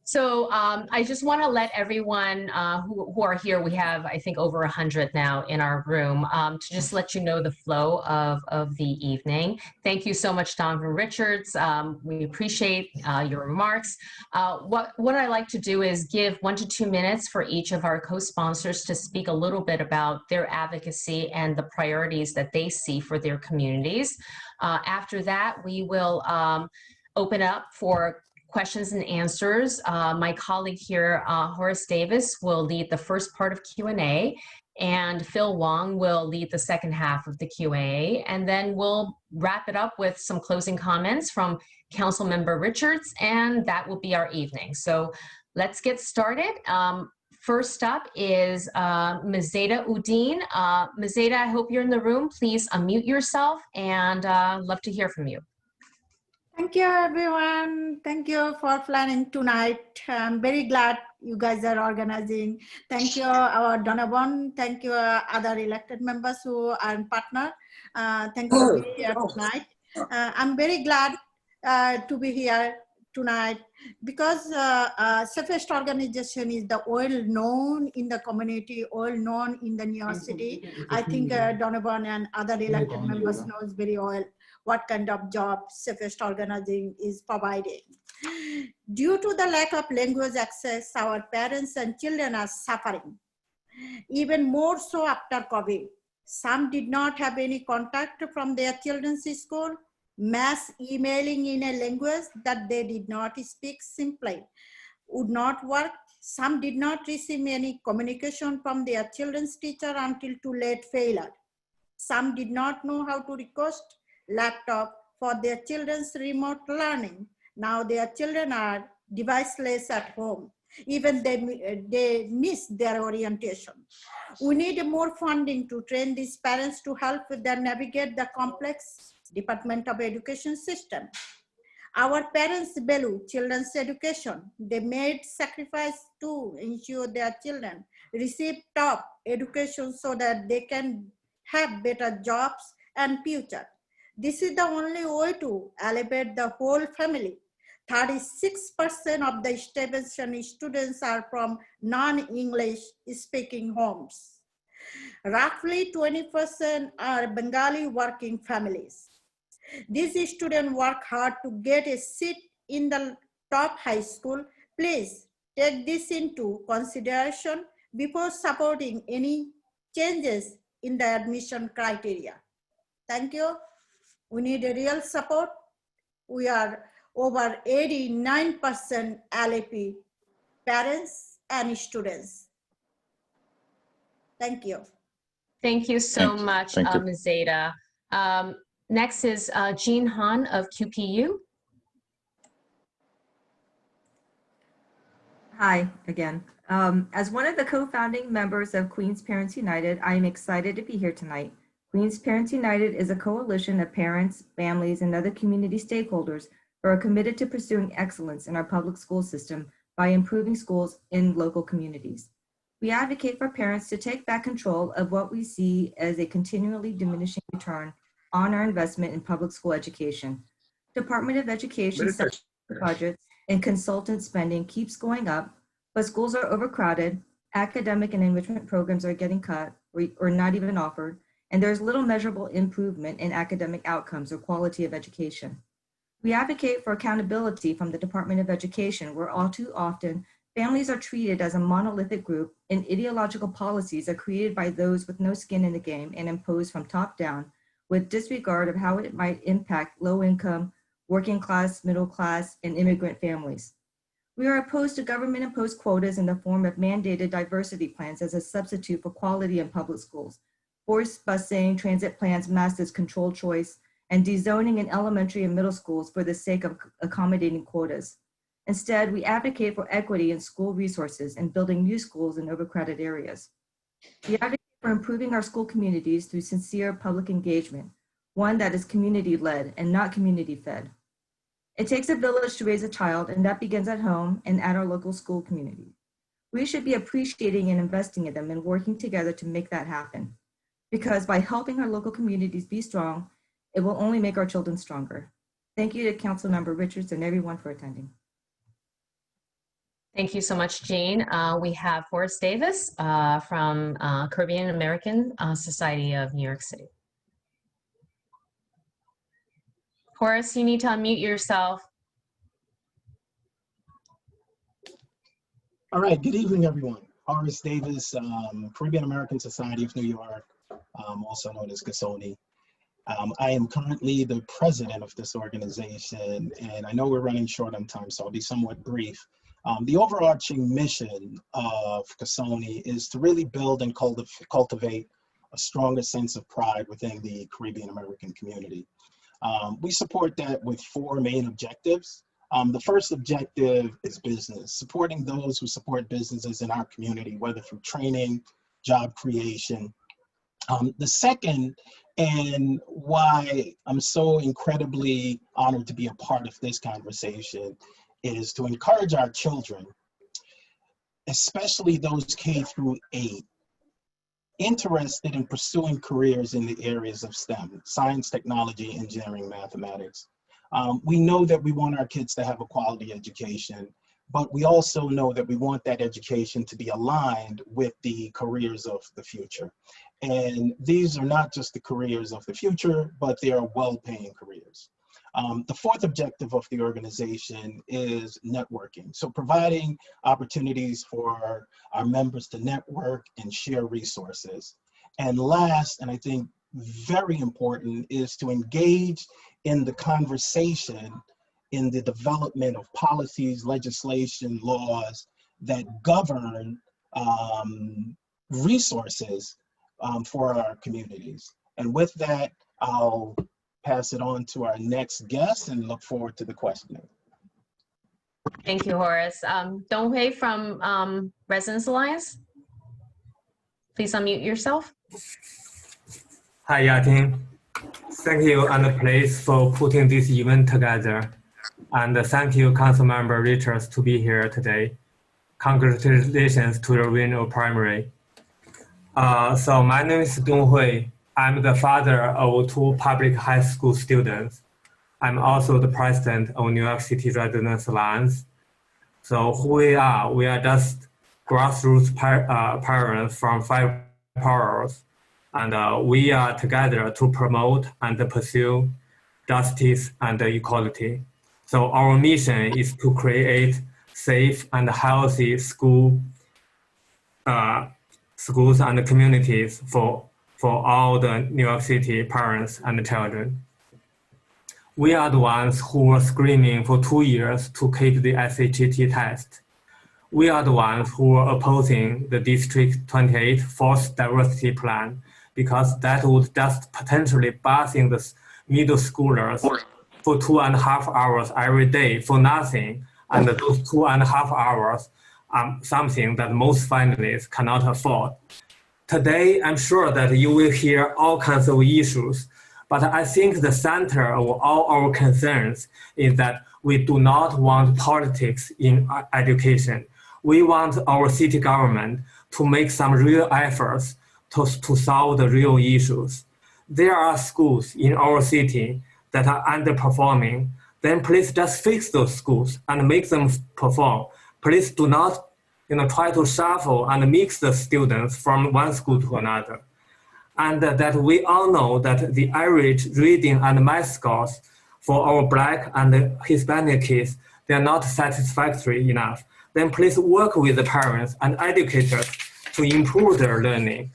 Speaker 1: So I just want to let everyone who are here, we have, I think, over 100 now in our room, to just let you know the flow of the evening. Thank you so much, Donovan Richards. We appreciate your remarks. What I like to do is give 1 to 2 minutes for each of our co-sponsors to speak a little bit about their advocacy and the priorities that they see for their communities. After that, we will open up for questions and answers. My colleague here, Horace Davis, will lead the first part of Q&A, and Phil Wong will lead the second half of the Q&A, and then we'll wrap it up with some closing comments from Councilmember Richards, and that will be our evening. So let's get started. First up is Ms. Zeta Udine. Ms. Zeta, I hope you're in the room. Please unmute yourself, and love to hear from you.
Speaker 12: Thank you, everyone. Thank you for planning tonight. I'm very glad you guys are organizing. Thank you, our Donovan. Thank you, other elected members who are in partner. Thank you for being here tonight. I'm very glad to be here tonight because safest organization is the well known in the community, well known in the New York City. I think Donovan and other elected members knows very well what kind of job safest organizing is providing. Due to the lack of language access, our parents and children are suffering. Even more so after COVID. Some did not have any contact from their children's school. Mass emailing in a language that they did not speak simply would not work. Some did not receive any communication from their children's teacher until too late failure. Some did not know how to request laptop for their children's remote learning. Now their children are deviceless at home. Even they miss their orientation. We need more funding to train these parents to help them navigate the complex Department of Education system. Our parents value children's education. They made sacrifice to ensure their children receive top education so that they can have better jobs and future. This is the only way to elevate the whole family. 36% of the intervention students are from non-English speaking homes. Roughly 20% are Bengali working families. These students work hard to get a seat in the top high school. Please take this into consideration before supporting any changes in the admission criteria. Thank you. We need a real support. We are over 89% LAP parents and students. Thank you.
Speaker 1: Thank you so much, Ms. Zeta. Next is Jean Han of QPU.
Speaker 11: Hi again. As one of the co-founding members of Queens Parents United, I am excited to be here tonight. Queens Parents United is a coalition of parents, families, and other community stakeholders who are committed to pursuing excellence in our public school system by improving schools in local communities. We advocate for parents to take back control of what we see as a continually diminishing return on our investment in public school education. Department of Education budgets and consultant spending keeps going up, but schools are overcrowded, academic and enrichment programs are getting cut or not even offered, and there's little measurable improvement in academic outcomes or quality of education. We advocate for accountability from the Department of Education, where all too often families are treated as a monolithic group and ideological policies are created by those with no skin in the game and imposed from top down with disregard of how it might impact low income, working class, middle class, and immigrant families. We are opposed to government imposed quotas in the form of mandated diversity plans as a substitute for quality in public schools, forced busing, transit plans masked as controlled choice, and dezoning in elementary and middle schools for the sake of accommodating quotas. Instead, we advocate for equity in school resources and building new schools in overcrowded areas. We advocate for improving our school communities through sincere public engagement, one that is community-led and not community-fed. It takes a village to raise a child, and that begins at home and at our local school community. We should be appreciating and investing in them and working together to make that happen. because by helping our local communities be strong, it will only make our children stronger. Thank you to Councilmember Richards and everyone for attending.
Speaker 1: Thank you so much, Jean. We have Horace Davis from Caribbean American Society of New York City. Horace, you need to unmute yourself.
Speaker 7: All right, good evening, everyone. Horace Davis, Caribbean American Society of New York, also known as CASONY. I am currently the president of this organization, and I know we're running short on time, so I'll be somewhat brief. The overarching mission of CASONY is to really build and cultivate a stronger sense of pride within the Caribbean American community. We support that with 4 main objectives. The first objective is business, supporting those who support businesses in our community, whether through training, job creation. The second, and why I'm so incredibly honored to be a part of this conversation, is to encourage our children, especially those K through 8, interested in pursuing careers in the areas of STEM, science, technology, engineering, mathematics. We know that we want our kids to have a quality education, but we also know that we want that education to be aligned with the careers of the future. And these are not just the careers of the future, but they are well-paying careers. The fourth objective of the organization is networking. So providing opportunities for our members to network and share resources. And last, and I think very important, is to engage in the conversation in the development of policies, legislation, laws that govern resources for our communities. And with that, I'll pass it on to our next guest and look forward to the questioning.
Speaker 1: Thank you, Horace. Donghui from Residents Alliance, please unmute yourself.
Speaker 6: Hi, Yating. Thank you and please for putting this event together. And thank you, Councilmember Richards, to be here today. Congratulations to your win of primary. So my name is Donghui. I'm the father of 2 public high school students. I'm also the president of New York City Residents Alliance. So who we are just grassroots parents from 5 boroughs. And we are together to promote and pursue justice and equality. So our mission is to create safe and healthy schools and communities for all the New York City parents and children. We are the ones who were screaming for 2 years to keep the SAT test. We are the ones who were opposing the District 28 forced diversity plan because that would just potentially busing the middle schoolers for 2.5 hours every day for nothing. And those 2.5 hours are something that most families cannot afford. Today, I'm sure that you will hear all kinds of issues, but I think the center of all our concerns is that we do not want politics in education. We want our city government to make some real efforts to solve the real issues. There are schools in our city that are underperforming. Then please just fix those schools and make them perform. Please do not try to shuffle and mix the students from one school to another. And that we all know that the average reading and math scores for our Black and Hispanic kids, they are not satisfactory enough. Then please work with the parents and educators to improve their learning.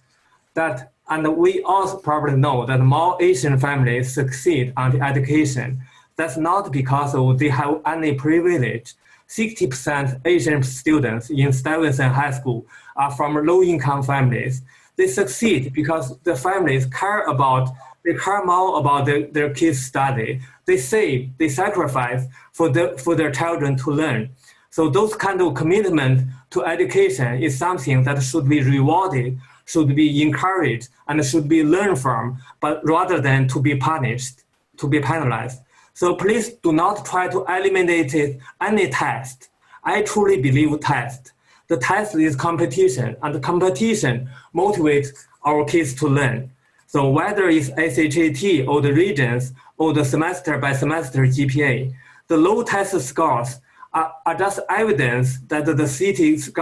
Speaker 6: And we also probably know that more Asian families succeed on the education. That's not because they have any privilege. 60% Asian students in Stuyvesant High School are from low-income families. They succeed because the families care more about their kids' study. They save, they sacrifice for their children to learn. So those kind of commitment to education is something that should be rewarded, should be encouraged, and should be learned from, but rather than to be punished, to be penalized. So please do not try to eliminate any test. I truly believe test. The test is competition, and the competition motivates our kids to learn. So whether it's SHAT or the regions or the semester by semester GPA, the low test scores are just evidence that the city's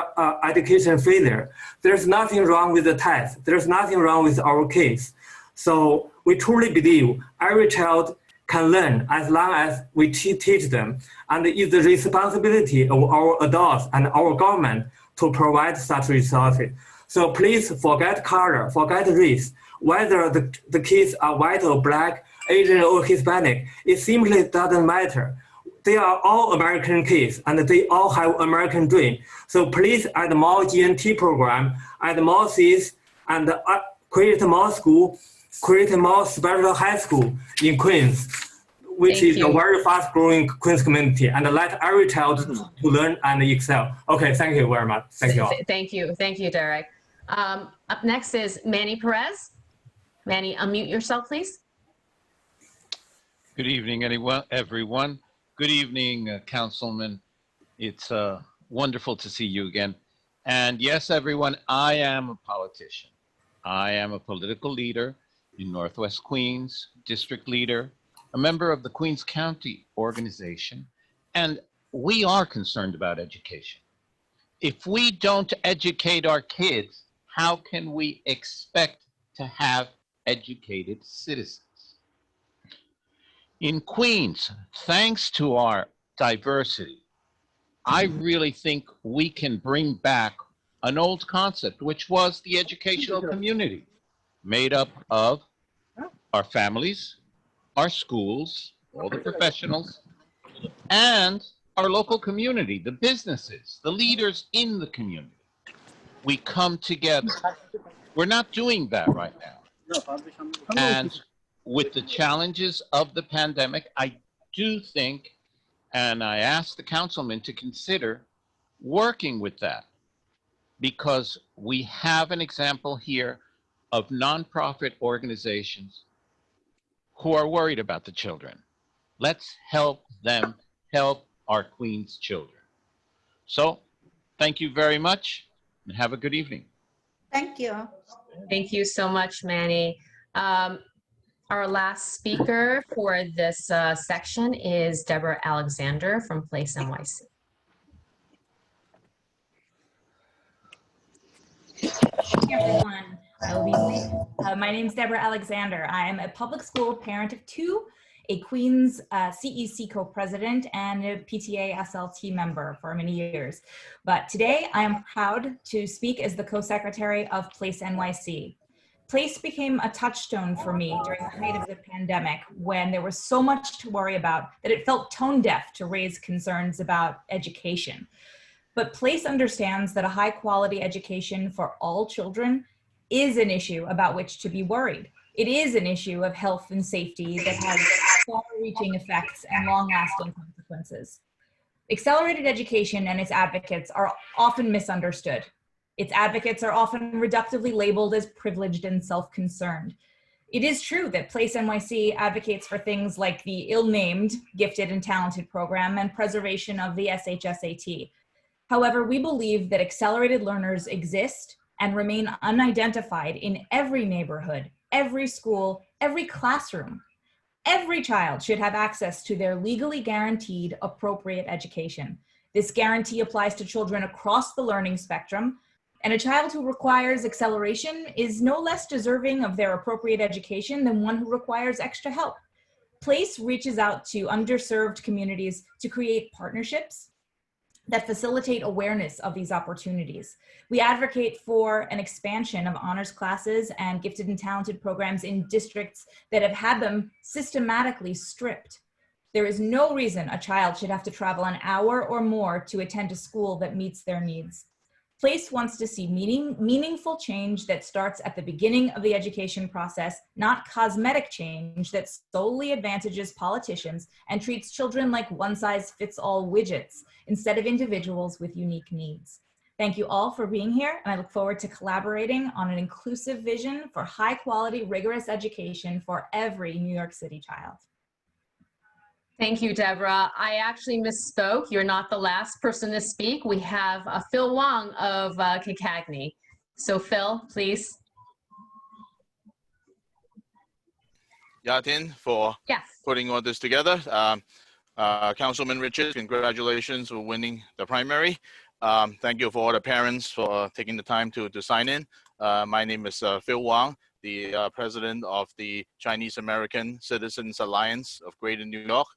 Speaker 6: education failure. There's nothing wrong with the test. There's nothing wrong with our case. So we truly believe every child can learn as long as we teach them. And it's the responsibility of our adults and our government to provide such resources. So please forget color, forget race, whether the kids are white or black, Asian or Hispanic, it simply doesn't matter. They are all American kids and they all have American dream. So please add more GNT program, add more seats, and create more school, create more special high school in Queens, which is a very fast growing Queens community, and let every child to learn and excel. Okay, thank you very much. Thank you all.
Speaker 1: Thank you, Derek. Up next is Manny Perez. Manny, unmute yourself, please.
Speaker 13: Good evening, everyone. Good evening, Councilman. It's wonderful to see you again. And yes, everyone, I am a politician. I am a political leader in Northwest Queens, district leader, a member of the Queens County organization, and we are concerned about education. If we don't educate our kids, how can we expect to have educated citizens? In Queens, thanks to our diversity, I really think we can bring back an old concept, which was the educational community, made up of our families, our schools, all the professionals, and our local community, the businesses, the leaders in the community. We come together. We're not doing that right now. And with the challenges of the pandemic, I do think, and I ask the councilman to consider working with that, because we have an example here of nonprofit organizations who are worried about the children. Let's help them help our Queens children. So thank you very much and have a good evening.
Speaker 12: Thank you.
Speaker 1: Thank you so much, Manny. Our last speaker for this section is Deborah Alexander from Place NYC.
Speaker 14: Hey everyone, I will be brief. My name is Deborah Alexander. I am a public school parent of two, a Queens CEC co-president, and a PTA SLT member for many years. But today I am proud to speak as the co-secretary of Place NYC. Place became a touchstone for me during the height of the pandemic, when there was so much to worry about that it felt tone deaf to raise concerns about education. But Place understands that a high quality education for all children is an issue about which to be worried. It is an issue of health and safety that has far-reaching effects and long-lasting consequences. Accelerated education and its advocates are often misunderstood. Its advocates are often reductively labeled as privileged and self-concerned. It is true that Place NYC advocates for things like the ill-named Gifted and Talented program and preservation of the SHSAT. However, we believe that accelerated learners exist and remain unidentified in every neighborhood, every school, every classroom. Every child should have access to their legally guaranteed appropriate education. This guarantee applies to children across the learning spectrum, and a child who requires acceleration is no less deserving of their appropriate education than one who requires extra help. Place reaches out to underserved communities to create partnerships that facilitate awareness of these opportunities. We advocate for an expansion of honors classes and gifted and talented programs in districts that have had them systematically stripped. There is no reason a child should have to travel an hour or more to attend a school that meets their needs. Place wants to see meaningful change that starts at the beginning of the education process, not cosmetic change that solely advantages politicians and treats children like one-size-fits-all widgets instead of individuals with unique needs. Thank you all for being here, and I look forward to collaborating on an inclusive vision for high-quality, rigorous education for every New York City child.
Speaker 1: Thank you, Deborah. I actually misspoke. You're not the last person to speak. We have Phil Wong of Cacagney. So Phil, please.
Speaker 4: Yatin for
Speaker 1: Yes.
Speaker 4: putting all this together. Councilman Richards, congratulations for winning the primary. Thank you for all the parents for taking the time to sign in. My name is Phil Wang, the president of the Chinese American Citizens Alliance of Greater New York.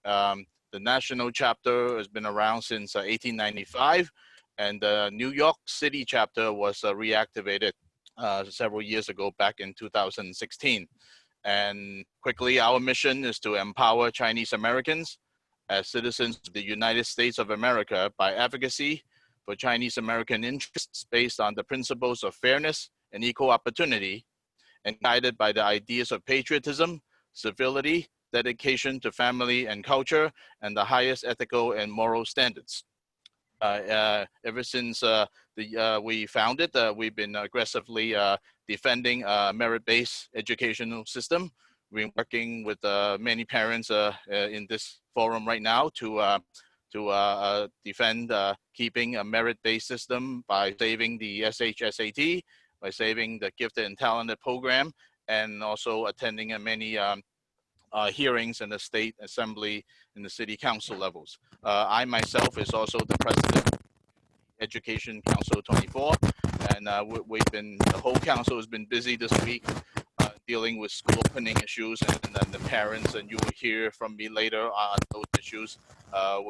Speaker 4: The national chapter has been around since 1895, and the New York City chapter was reactivated several years ago, back in 2016. And quickly, our mission is to empower Chinese Americans as citizens of the United States of America by advocacy for Chinese American interests based on the principles of fairness and equal opportunity, and guided by the ideas of patriotism, civility, dedication to family and culture, and the highest ethical and moral standards. Ever since we founded, we've been aggressively defending a merit-based educational system. We're working with many parents in this forum right now to defend keeping a merit-based system by saving the SHSAT, by saving the Gifted and Talented program, and also attending many hearings in the state assembly and the city council levels. I myself is also the president of Education Council 24, and the whole council has been busy this week dealing with school opening issues, and then the parents, and you will hear from me later on those issues.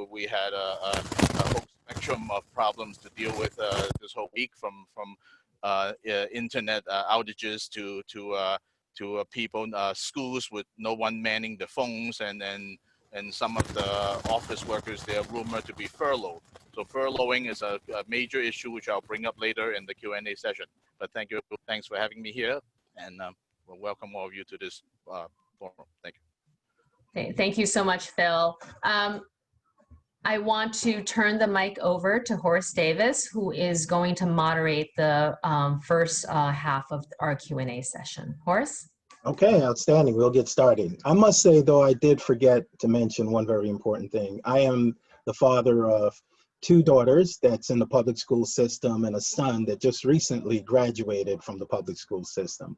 Speaker 4: We had a whole spectrum of problems to deal with this whole week, from internet outages to people, schools with no one manning the phones, and some of the office workers, they are rumored to be furloughed. So furloughing is a major issue, which I'll bring up later in the Q&A session. But thanks for having me here, and we'll welcome all of you to this forum. Thank you.
Speaker 1: Thank you so much, Phil. I want to turn the mic over to Horace Davis, who is going to moderate the first half of our Q&A session. Horace?
Speaker 7: Okay, outstanding. We'll get started. I must say, though, I did forget to mention one very important thing. I am the father of 2 daughters that's in the public school system, and a son that just recently graduated from the public school system.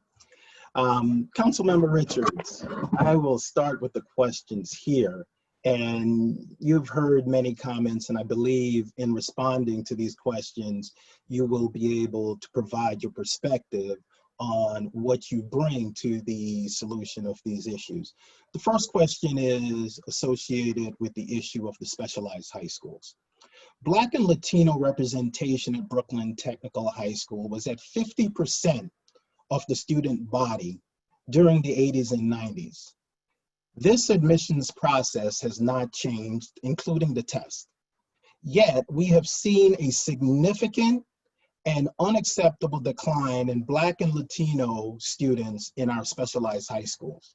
Speaker 7: Councilmember Richards, I will start with the questions here. And you've heard many comments, and I believe in responding to these questions, you will be able to provide your perspective on what you bring to the solution of these issues. The first question is associated with the issue of the specialized high schools. Black and Latino representation at Brooklyn Technical High School was at 50% of the student body during the 80s and 90s. This admissions process has not changed, including the test. Yet, we have seen a significant and unacceptable decline in Black and Latino students in our specialized high schools.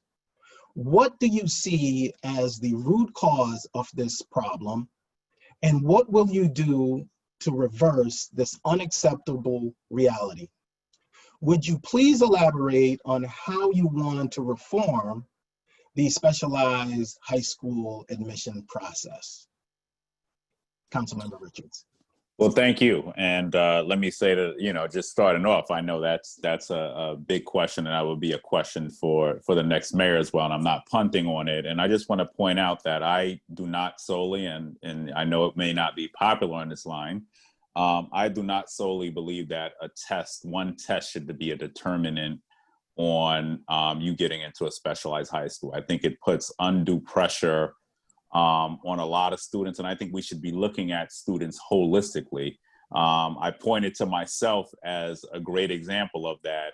Speaker 7: What do you see as the root cause of this problem, and what will you do to reverse this unacceptable reality? Would you please elaborate on how you want to reform the specialized high school admission process? Councilmember Richards.
Speaker 10: Well, thank you. And let me say that, just starting off, I know that's a big question, and that will be a question for the next mayor as well. And I'm not punting on it. And I just want to point out that I do not solely, and I know it may not be popular on this line, I do not solely believe that one test should be a determinant on you getting into a specialized high school. I think it puts undue pressure on a lot of students, and I think we should be looking at students holistically. I pointed to myself as a great example of that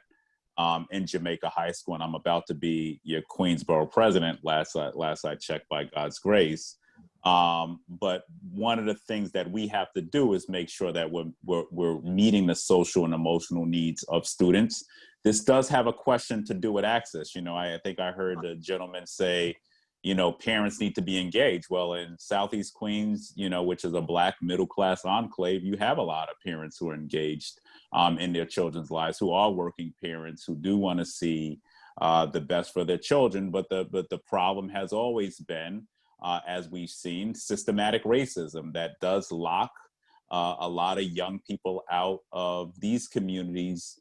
Speaker 10: in Jamaica High School, and I'm about to be your Queens Borough President, last I checked, by God's grace. But one of the things that we have to do is make sure that we're meeting the social and emotional needs of students. This does have a question to do with access. I think I heard the gentleman say, parents need to be engaged. Well, in Southeast Queens, which is a Black middle-class enclave, you have a lot of parents who are engaged in their children's lives, who are working parents, who do want to see the best for their children. But the problem has always been, as we've seen, systematic racism that does lock a lot of young people out of these communities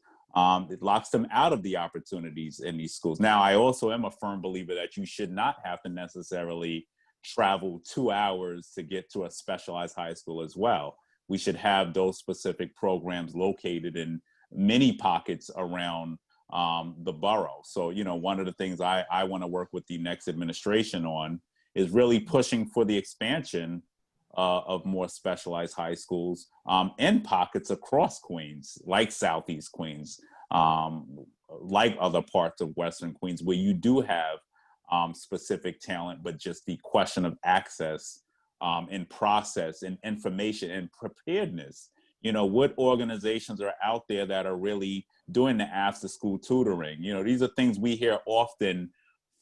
Speaker 10: It locks them out of the opportunities in these schools. Now, I also am a firm believer that you should not have to necessarily travel 2 hours to get to a specialized high school as well. We should have those specific programs located in many pockets around the borough. So, you know, one of the things I want to work with the next administration on is really pushing for the expansion of more specialized high schools in pockets across Queens, like Southeast Queens, like other parts of Western Queens, where you do have specific talent, but just the question of access and process and information and preparedness. You know, what organizations are out there that are really doing the after school tutoring? You know, these are things we hear often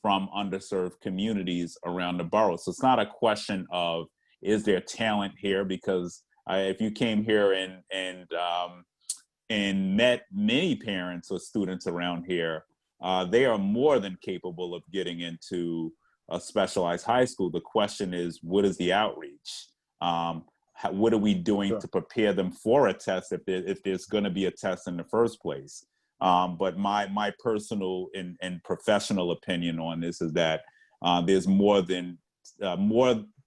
Speaker 10: from underserved communities around the borough. So it's not a question of, is there talent here? Because if you came here and met many parents or students around here, they are more than capable of getting into a specialized high school. The question is, what is the outreach? What are we doing to prepare them for a test if there's going to be a test in the first place? But my personal and professional opinion on this is that there's more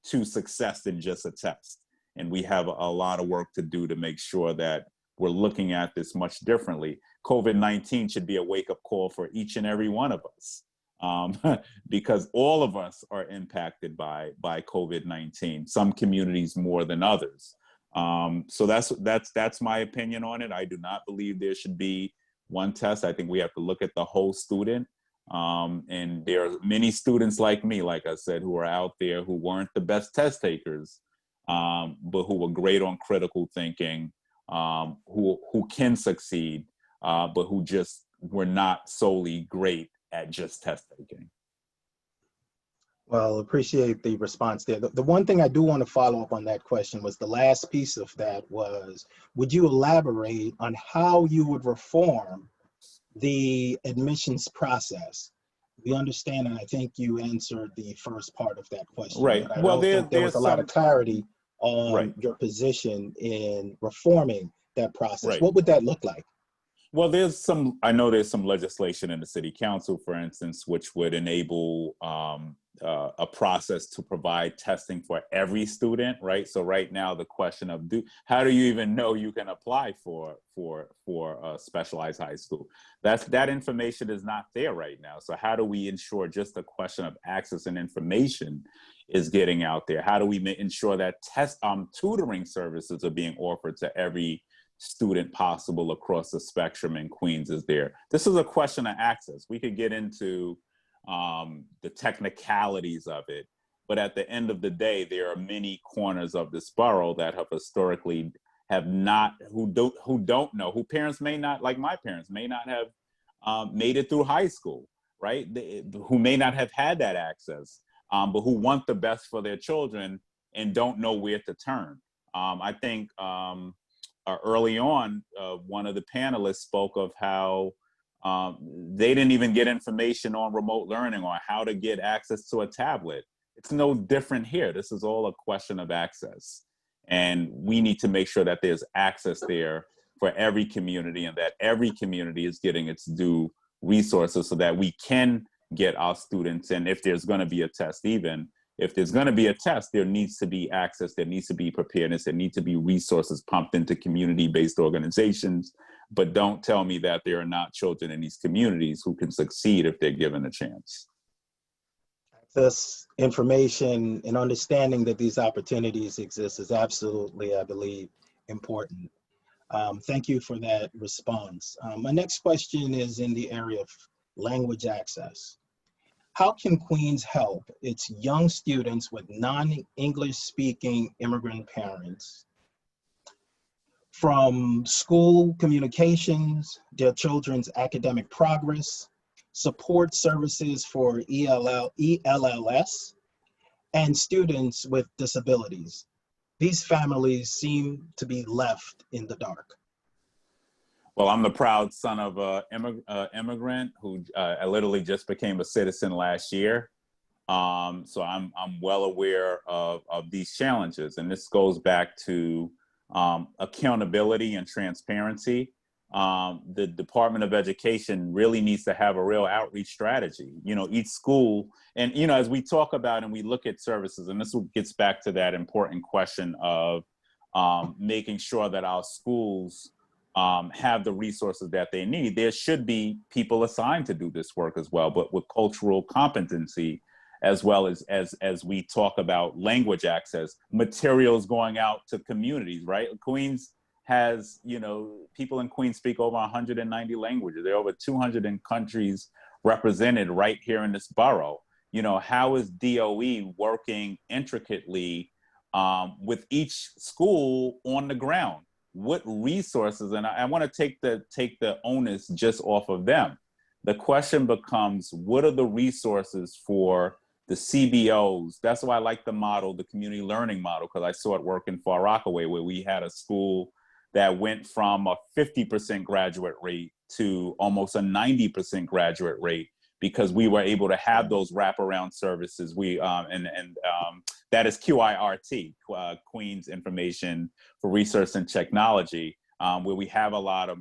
Speaker 10: to success than just a test. And we have a lot of work to do to make sure that we're looking at this much differently. COVID-19 should be a wake-up call for each and every one of us, because all of us are impacted by COVID-19, some communities more than others. So that's my opinion on it. I do not believe there should be one test. I think we have to look at the whole student. And there are many students like me, like I said, who are out there who weren't the best test takers, but who were great on critical thinking, who can succeed, but who just were not solely great at just test taking.
Speaker 7: Well, appreciate the response there. The one thing I do want to follow up on that question was the last piece of that was, would you elaborate on how you would reform the admissions process? We understand, and I think you answered the first part of that question.
Speaker 10: Right.
Speaker 7: But I
Speaker 10: Well,
Speaker 7: don't think there was a lot of clarity on your position in reforming that process.
Speaker 10: Right.
Speaker 7: What would that look like?
Speaker 10: Well, I know there's some legislation in the city council, for instance, which would enable a process to provide testing for every student, right? So right now, the question of how do you even know you can apply for a specialized high school? That information is not there right now. So how do we ensure just the question of access and information is getting out there? How do we ensure that tutoring services are being offered to every student possible across the spectrum in Queens is there? This is a question of access. We could get into the technicalities of it, but at the end of the day, there are many corners of this borough that have historically who don't know, who parents may not, like my parents, may not have made it through high school, right? Who may not have had that access, but who want the best for their children and don't know where to turn. I think early on, one of the panelists spoke of how they didn't even get information on remote learning or how to get access to a tablet. It's no different here. This is all a question of access. And we need to make sure that there's access there for every community and that every community is getting its due resources so that we can get our students. And if there's going to be a test, if there's going to be a test, there needs to be access, there needs to be preparedness, there need to be resources pumped into community-based organizations. But don't tell me that there are not children in these communities who can succeed if they're given a chance.
Speaker 7: Access, information, and understanding that these opportunities exist is absolutely, I believe, important. Thank you for that response. My next question is in the area of language access. How can Queens help its young students with non-English speaking immigrant parents from school communications, their children's academic progress, support services for ELLS, and students with disabilities? These families seem to be left in the dark.
Speaker 10: Well, I'm the proud son of an immigrant who literally just became a citizen last year. So I'm well aware of these challenges. And this goes back to accountability and transparency. the Department of Education really needs to have a real outreach strategy. You know, each school, and, you know, as we talk about and we look at services, and this gets back to that important question of making sure that our schools have the resources that they need. There should be people assigned to do this work as well, but with cultural competency, as well as we talk about language access, materials going out to communities, right? Queens has, you know, people in Queens speak over 190 languages. There are over 200 countries represented right here in this borough. You know, how is DOE working intricately with each school on the ground? What resources, and I want to take the onus just off of them. The question becomes, what are the resources for the CBOs? That's why I like the model, the community learning model, because I saw it work in Far Rockaway, where we had a school that went from a 50% graduate rate to almost a 90% graduate rate, because we were able to have those wraparound services. That is QIRT, Queens Information for Research and Technology, where we have a lot of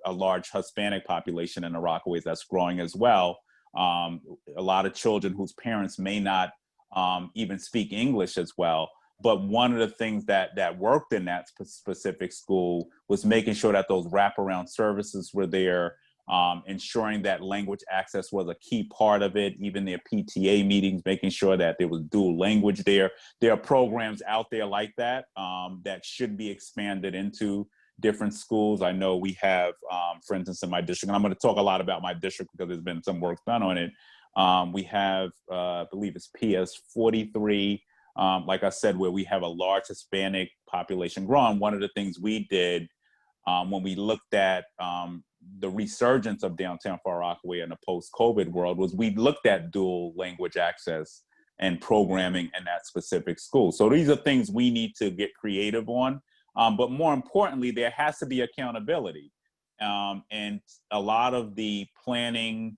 Speaker 10: a large Hispanic population in the Rockaways that's growing as well. A lot of children whose parents may not even speak English as well. But one of the things that worked in that specific school was making sure that those wraparound services were there, ensuring that language access was a key part of it, even their PTA meetings, making sure that there was dual language there. There are programs out there like that that should be expanded into different schools. I know we have, for instance, in my district, and I'm going to talk a lot about my district because there's been some work done on it. We have, I believe it's PS 43, like I said, where we have a large Hispanic population growing. One of the things we did when we looked at the resurgence of downtown Far Rockaway in the post-COVID world was we looked at dual language access and programming in that specific school. So these are things we need to get creative on. But more importantly, there has to be accountability. And a lot of the planning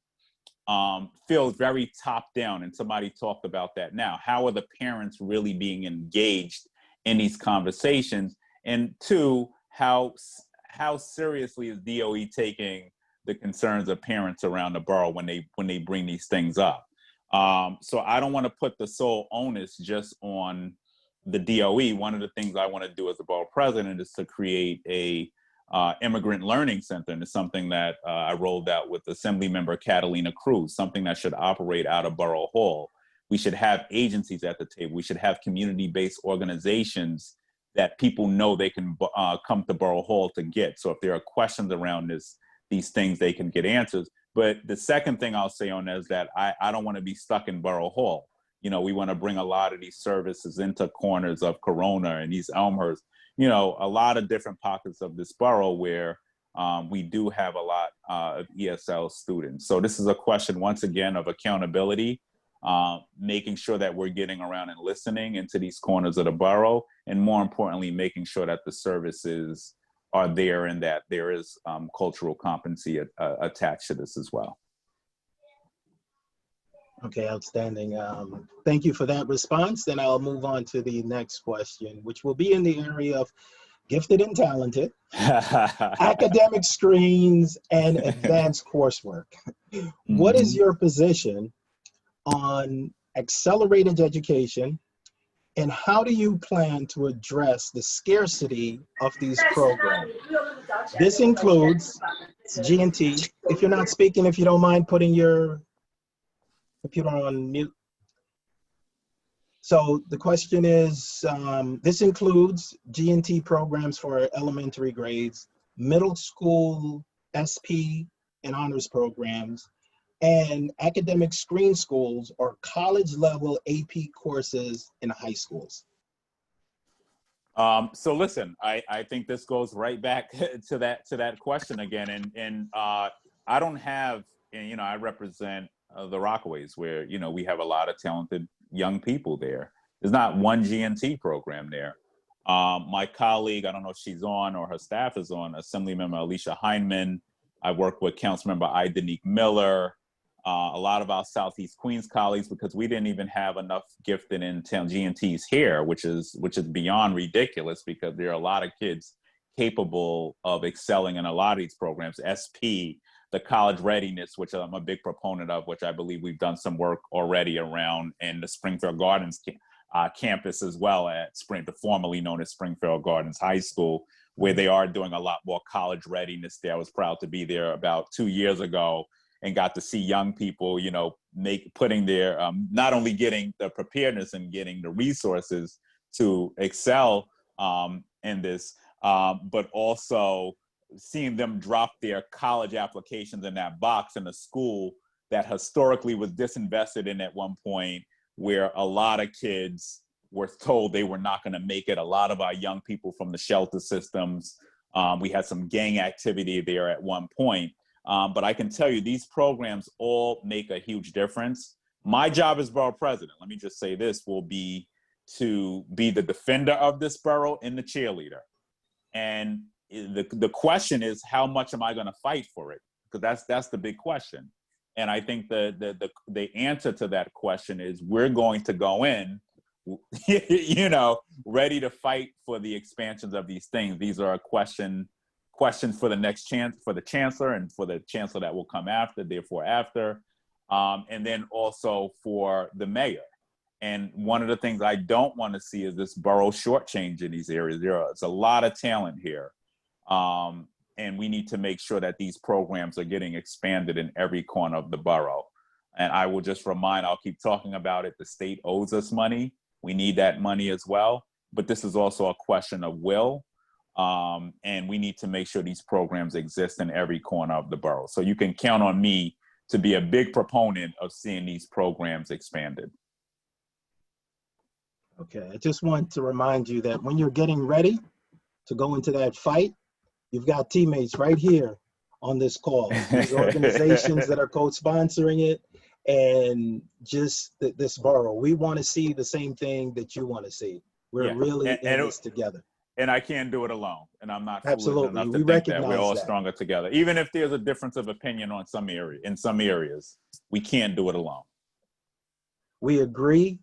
Speaker 10: feels very top down, and somebody talked about that now. How are the parents really being engaged in these conversations? And two, how seriously is DOE taking the concerns of parents around the borough when they bring these things up? So I don't want to put the sole onus just on the DOE. One of the things I want to do as the borough president is to create a immigrant learning center, and it's something that I rolled out with Assembly Member Catalina Cruz, something that should operate out of Borough Hall. We should have agencies at the table. We should have community-based organizations that people know they can come to Borough Hall to get. So if there are questions around these things, they can get answers. But the second thing I'll say on that is that I don't want to be stuck in Borough Hall. You know, we want to bring a lot of these services into corners of Corona and East Elmhurst, you know, a lot of different pockets of this borough where we do have a lot of ESL students. So this is a question, once again, of accountability, making sure that we're getting around and listening into these corners of the borough, and more importantly, making sure that the services are there and that there is cultural competency attached to this as well.
Speaker 7: Okay, outstanding. Thank you for that response. Then I'll move on to the next question, which will be in the area of gifted and talented, academic screens, and advanced coursework. What is your position on accelerated education, and how do you plan to address the scarcity of these programs? This includes G&T. If you're not speaking, if you don't mind putting your computer on mute. So the question is, this includes G&T programs for elementary grades, middle school SP and honors programs, and academic screen schools or college level AP courses in high schools.
Speaker 10: So listen, I think this goes right back to that question again. And I don't have, and, you know, I represent the Rockaways, where, you know, we have a lot of talented young people there. There's not one G&T program there. My colleague, I don't know if she's on or her staff is on, Assemblymember Alicia Heineman. I work with Councilmember Idanique Miller, a lot of our Southeast Queens colleagues, because we didn't even have enough gifted in G&Ts here, which is beyond ridiculous, because there are a lot of kids capable of excelling in a lot of these programs. SP, the college readiness, which I'm a big proponent of, which I believe we've done some work already around in the Springfield Gardens campus as well at formerly known as Springfield Gardens High School, where they are doing a lot more college readiness there. I was proud to be there about 2 years ago and got to see young people, you know, putting their, not only getting the preparedness and getting the resources to excel in this, but also seeing them drop their college applications in that box in a school that historically was disinvested in at one point, where a lot of kids were told they were not going to make it. A lot of our young people from the shelter systems, we had some gang activity there at one point. But I can tell you these programs all make a huge difference. My job as borough president, let me just say this, will be to be the defender of this borough and the cheerleader. And the question is, how much am I going to fight for it? Because that's the big question. And I think the answer to that question is we're going to go in, you know, ready to fight for the expansions of these things. These are questions for the next chance, for the chancellor and for the chancellor that will come after, therefore after, and then also for the mayor. And one of the things I don't want to see is this borough shortchange in these areas. There's a lot of talent here. And we need to make sure that these programs are getting expanded in every corner of the borough. And I will just remind, I'll keep talking about it, the state owes us money. We need that money as well. But this is also a question of will. And we need to make sure these programs exist in every corner of the borough. So you can count on me to be a big proponent of seeing these programs expanded.
Speaker 7: Okay, I just want to remind you that when you're getting ready to go into that fight, you've got teammates right here on this call. These organizations that are co-sponsoring it, and just this borough. We want to see the same thing that you want to see. We're really in this together.
Speaker 10: And I can't do it alone. And I'm not
Speaker 7: Absolutely.
Speaker 10: foolish enough
Speaker 7: We
Speaker 10: to think that we're
Speaker 7: recognize
Speaker 10: all
Speaker 7: that.
Speaker 10: stronger together. Even if there's a difference of opinion on in some areas, we can't do it alone.
Speaker 7: We agree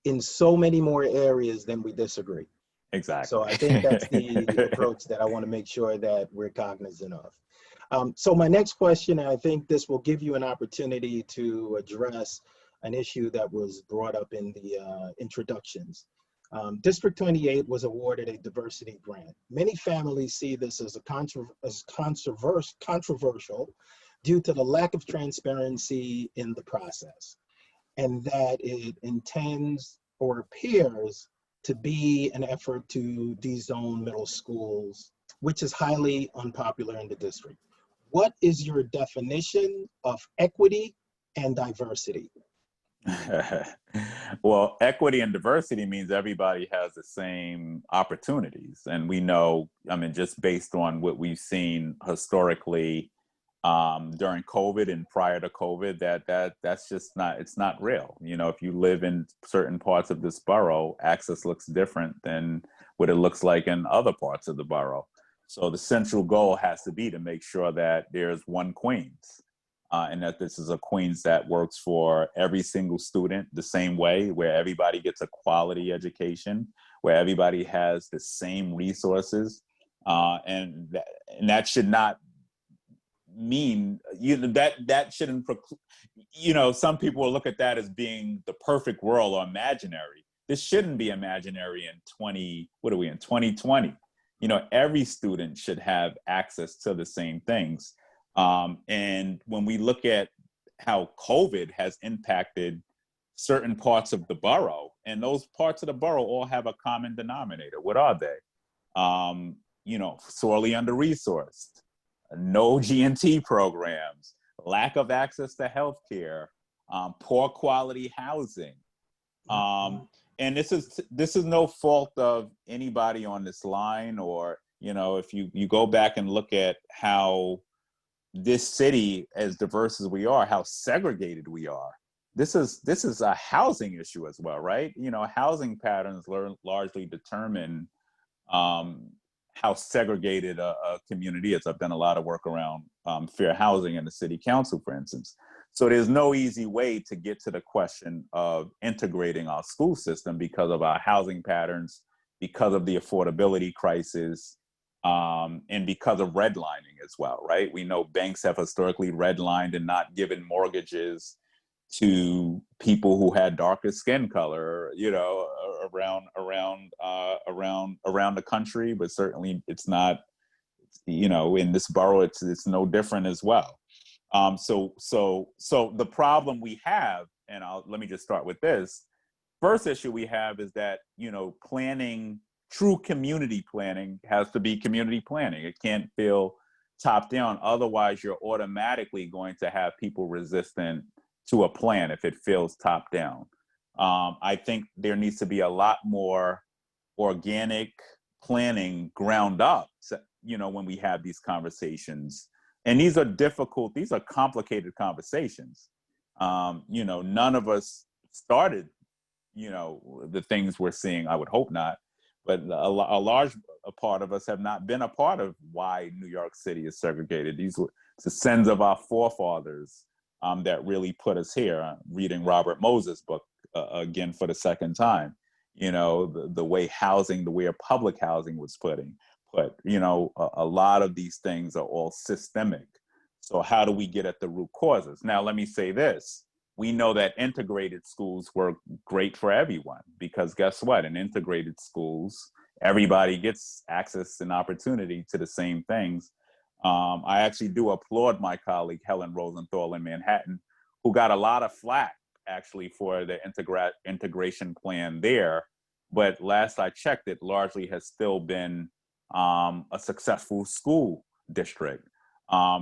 Speaker 7: in so many more areas than we disagree.
Speaker 10: Exactly.
Speaker 7: So I think that's the approach that I want to make sure that we're cognizant of. So my next question, and I think this will give you an opportunity to address an issue that was brought up in the introductions. District 28 was awarded a diversity grant. Many families see this as controversial due to the lack of transparency in the process, and that it intends or appears to be an effort to dezone middle schools, which is highly unpopular in the district. What is your definition of equity and diversity?
Speaker 10: Well, equity and diversity means everybody has the same opportunities. And we know, I mean, just based on what we've seen historically during COVID and prior to COVID, that's just not, it's not real. You know, if you live in certain parts of this borough, access looks different than what it looks like in other parts of the borough. So the central goal has to be to make sure that there's one Queens. And that this is a Queens that works for every single student the same way, where everybody gets a quality education, where everybody has the same resources. And that should not mean, that shouldn't, you know, some people will look at that as being the perfect world or imaginary. This shouldn't be imaginary in 2020. You know, every student should have access to the same things. And when we look at how COVID has impacted certain parts of the borough, and those parts of the borough all have a common denominator. What are they? You know, sorely under-resourced, no G&T programs, lack of access to healthcare, poor quality housing. And this is no fault of anybody on this line, or, you know, if you go back and look at how this city, as diverse as we are, how segregated we are. This is a housing issue as well, right? You know, housing patterns largely determine how segregated a community is. I've done a lot of work around fair housing in the city council, for instance. So there's no easy way to get to the question of integrating our school system because of our housing patterns, because of the affordability crisis, and because of redlining as well, right? We know banks have historically redlined and not given mortgages to people who had darker skin color, you know, around the country, but certainly it's not, you know, in this borough, it's no different as well. So the problem we have, and let me just start with this. First issue we have is that, you know, planning, true community planning has to be community planning. It can't feel top down. Otherwise, you're automatically going to have people resistant to a plan if it feels top down. I think there needs to be a lot more organic planning ground up, you know, when we have these conversations. And these are difficult, these are complicated conversations. You know, none of us started, you know, the things we're seeing, I would hope not, but a large part of us have not been a part of why New York City is segregated. These were the sins of our forefathers that really put us here. Reading Robert Moses' book again for the second time, you know, the way housing, the way public housing was put, you know, a lot of these things are all systemic. So how do we get at the root causes? Now, let me say this. We know that integrated schools were great for everyone, because guess what? In integrated schools, everybody gets access and opportunity to the same things. I actually do applaud my colleague, Helen Rosenthal in Manhattan, who got a lot of flack actually for the integration plan there. But last I checked, it largely has still been a successful school district.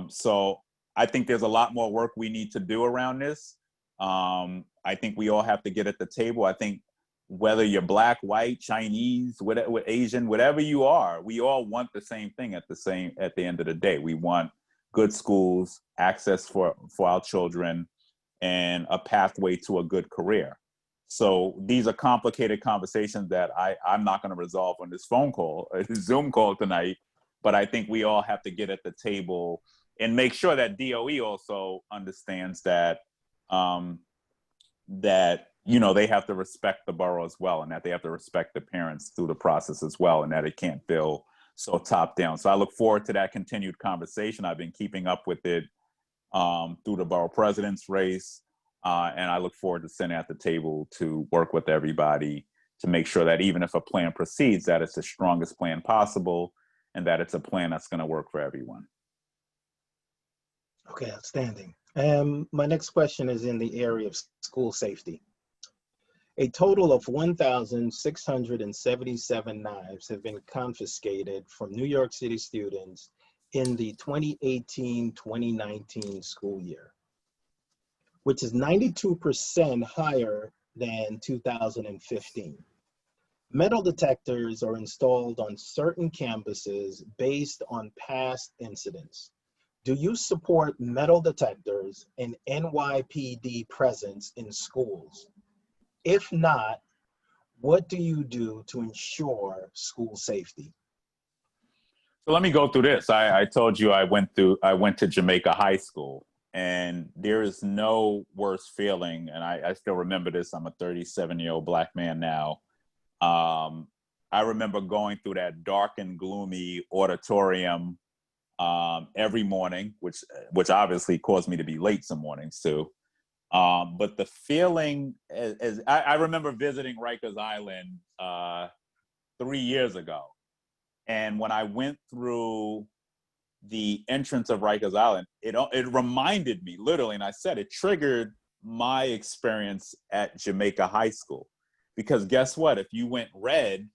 Speaker 10: So I think there's a lot more work we need to do around this. I think we all have to get at the table. I think whether you're Black, white, Chinese, whatever, Asian, whatever you are, we all want the same thing at the end of the day. We want good schools, access for our children, and a pathway to a good career. So these are complicated conversations that I'm not going to resolve on this phone call, Zoom call tonight, but I think we all have to get at the table and make sure that DOE also understands that you know, they have to respect the borough as well, and that they have to respect the parents through the process as well, and that it can't feel so top down. So I look forward to that continued conversation. I've been keeping up with it through the borough president's race, and I look forward to sitting at the table to work with everybody to make sure that even if a plan proceeds, that it's the strongest plan possible, and that it's a plan that's going to work for everyone.
Speaker 7: Okay, outstanding. My next question is in the area of school safety. A total of 1,677 knives have been confiscated from New York City students in the 2018-2019 school year, which is 92% higher than 2015. Metal detectors are installed on certain campuses based on past incidents. Do you support metal detectors and NYPD presence in schools? If not, what do you do to ensure school safety?
Speaker 10: So let me go through this. I told you I went to Jamaica High School, and there is no worse feeling, and I still remember this. I'm a 37-year-old Black man now. I remember going through that dark and gloomy auditorium every morning, which obviously caused me to be late some mornings too. But the feeling, I remember visiting Rikers Island 3 years ago. And when I went through the entrance of Rikers Island, it reminded me, literally, and I said it triggered my experience at Jamaica High School. Because guess what? If you went red,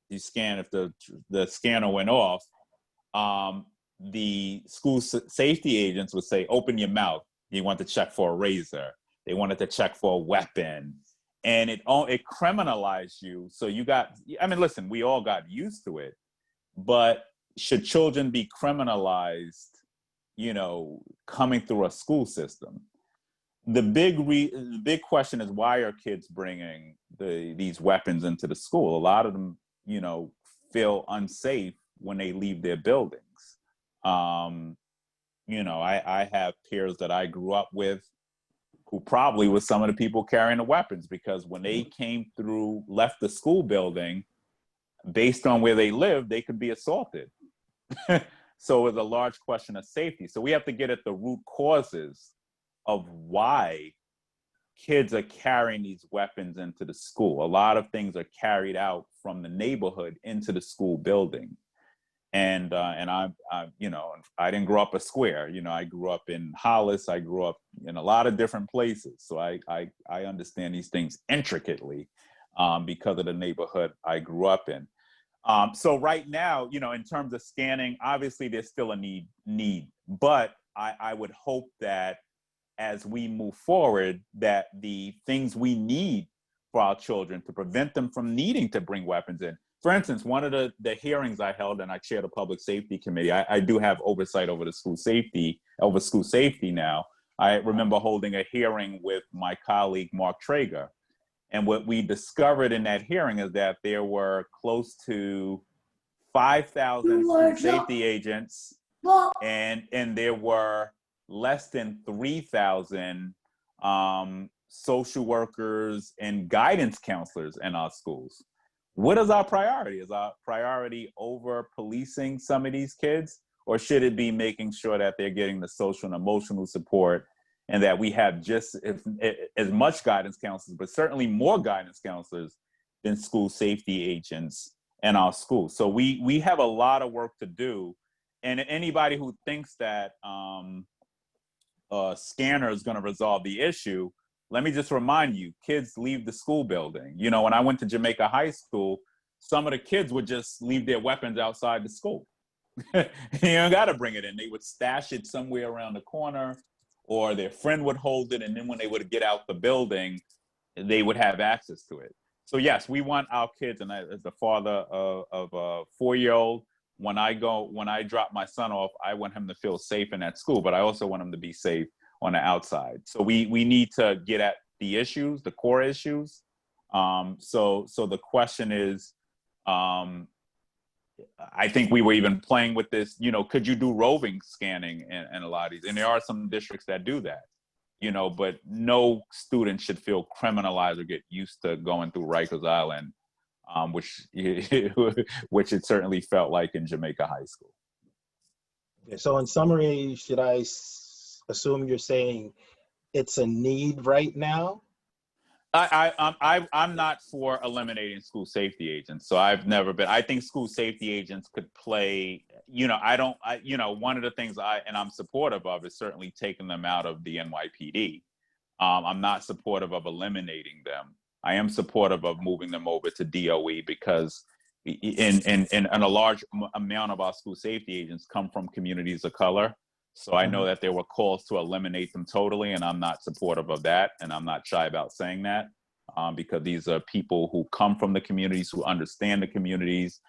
Speaker 10: you scan, if the scanner went off, the school safety agents would say, open your mouth. You want to check for a razor. They wanted to check for a weapon. And it criminalized you. So you got, I mean, listen, we all got used to it. But should children be criminalized, you know, coming through a school system? The big question is, why are kids bringing these weapons into the school? A lot of them, you know, feel unsafe when they leave their buildings. You know, I have peers that I grew up with who probably was some of the people carrying the weapons, because when they left the school building, based on where they lived, they could be assaulted. So it's a large question of safety. So we have to get at the root causes of why kids are carrying these weapons into the school. A lot of things are carried out from the neighborhood into the school building. And I you know, I didn't grow up a square. You know, I grew up in Hollis. I grew up in a lot of different places. So I understand these things intricately because of the neighborhood I grew up in. So right now, you know, in terms of scanning, obviously there's still a need, but I would hope that as we move forward, that the things we need for our children to prevent them from needing to bring weapons in. For instance, one of the hearings I held, and I chair the public safety committee, I do have oversight over school safety now. I remember holding a hearing with my colleague, Mark Traeger. And what we discovered in that hearing is that there were close to 5,000 school safety agents, and there were less than 3,000 social workers and guidance counselors in our schools. What is our priority? Is our priority over policing some of these kids, or should it be making sure that they're getting the social and emotional support, and that we have just as much guidance counselors, but certainly more guidance counselors than school safety agents in our schools? So we have a lot of work to do. And anybody who thinks that a scanner is going to resolve the issue, let me just remind you, kids leave the school building. You know, when I went to Jamaica High School, some of the kids would just leave their weapons outside the school. You don't got to bring it in. They would stash it somewhere around the corner, or their friend would hold it, and then when they would get out the building, they would have access to it. So yes, we want our kids, and as the father of a 4-year-old, when I drop my son off, I want him to feel safe in that school, but I also want him to be safe on the outside. So we need to get at the issues, the core issues. So the question is, I think we were even playing with this, you know, could you do roving scanning in a lot of these? And there are some districts that do that, you know, but no student should feel criminalized or get used to going through Rikers Island, which it certainly felt like in Jamaica High School.
Speaker 7: Okay, so in summary, should I assume you're saying it's a need right now?
Speaker 10: I'm not for eliminating school safety agents. So I've never been. I think school safety agents could play, you know, one of the things I'm supportive of is certainly taking them out of the NYPD. I'm not supportive of eliminating them. I am supportive of moving them over to DOE because in a large amount of our school safety agents come from communities of color. So I know that there were calls to eliminate them totally, and I'm not supportive of that, and I'm not shy about saying that, because these are people who come from the communities, who understand the communities.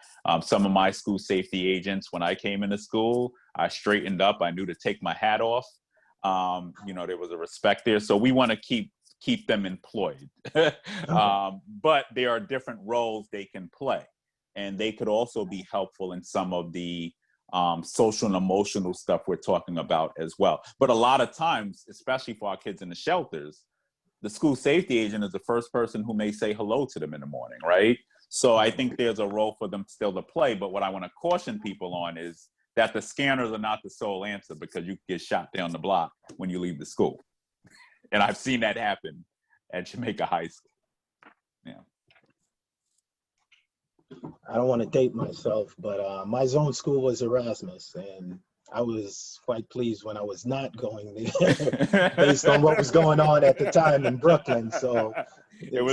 Speaker 10: Some of my school safety agents, when I came into school, I straightened up. I knew to take my hat off. You know, there was a respect there. So we want to keep them employed. But there are different roles they can play, and they could also be helpful in some of the social and emotional stuff we're talking about as well. But a lot of times, especially for our kids in the shelters, the school safety agent is the first person who may say hello to them in the morning, right? So I think there's a role for them still to play. But what I want to caution people on is that the scanners are not the sole answer, because you get shot down the block when you leave the school. And I've seen that happen at Jamaica High School. Yeah.
Speaker 7: I don't want to date myself, but my zone school was Erasmus, and I was quite pleased when I was not going there based on what was going on at the time in Brooklyn. So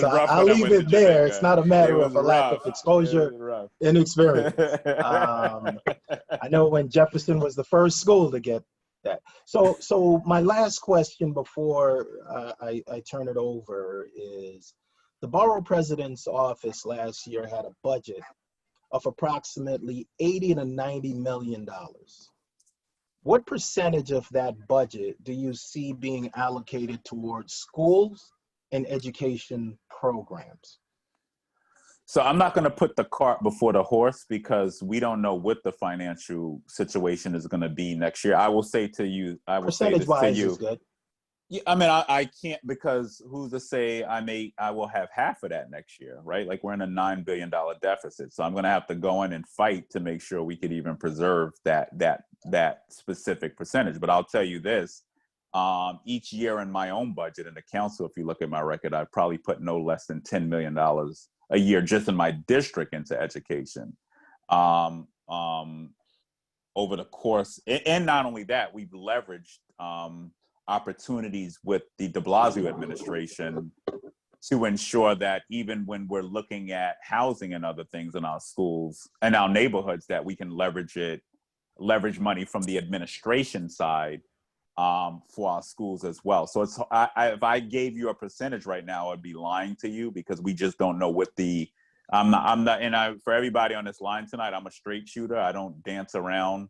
Speaker 7: I'll leave it there. It's not a matter of a lack of exposure and experience. I know when Jefferson was the first school to get that. So my last question before I turn it over is, the Borough President's office last year had a budget of approximately $80 to $90 million. What percentage of that budget do you see being allocated towards schools and education programs?
Speaker 10: So I'm not going to put the cart before the horse, because we don't know what the financial situation is going to be next year. I will say to you,
Speaker 7: Percentage-wise is good.
Speaker 10: Yeah, I mean, I can't, because who's to say I will have half of that next year, right? Like we're in a $9 billion deficit, so I'm going to have to go in and fight to make sure we could even preserve that specific percentage. But I'll tell you this: each year in my own budget in the council, if you look at my record, I probably put no less than $10 million a year just in my district into education. Over the course, and not only that, we've leveraged opportunities with the de Blasio administration to ensure that even when we're looking at housing and other things in our schools and our neighborhoods, that we can leverage money from the administration side for our schools as well. So it's if I gave you a percentage right now, I'd be lying to you, because we just don't know what the I'm not, and for everybody on this line tonight, I'm a straight shooter. I don't dance around.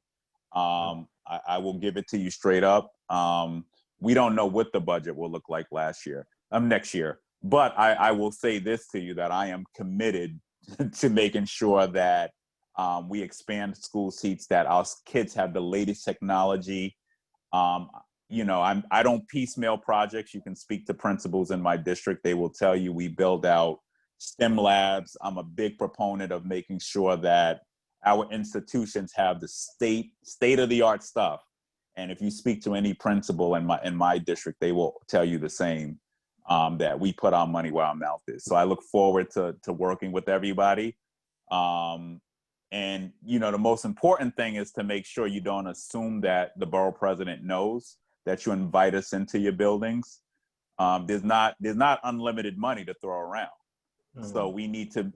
Speaker 10: I will give it to you straight up. We don't know what the budget will look like next year. But I will say this to you, that I am committed to making sure that we expand school seats, that our kids have the latest technology. I don't piecemeal projects. You can speak to principals in my district. They will tell you we build out STEM labs. I'm a big proponent of making sure that our institutions have the state-of-the-art stuff. And if you speak to any principal in my district, they will tell you the same, that we put our money where our mouth is. So I look forward to working with everybody. And, the most important thing is to make sure you don't assume that the borough president knows that you invite us into your buildings. There's not unlimited money to throw around. So we need to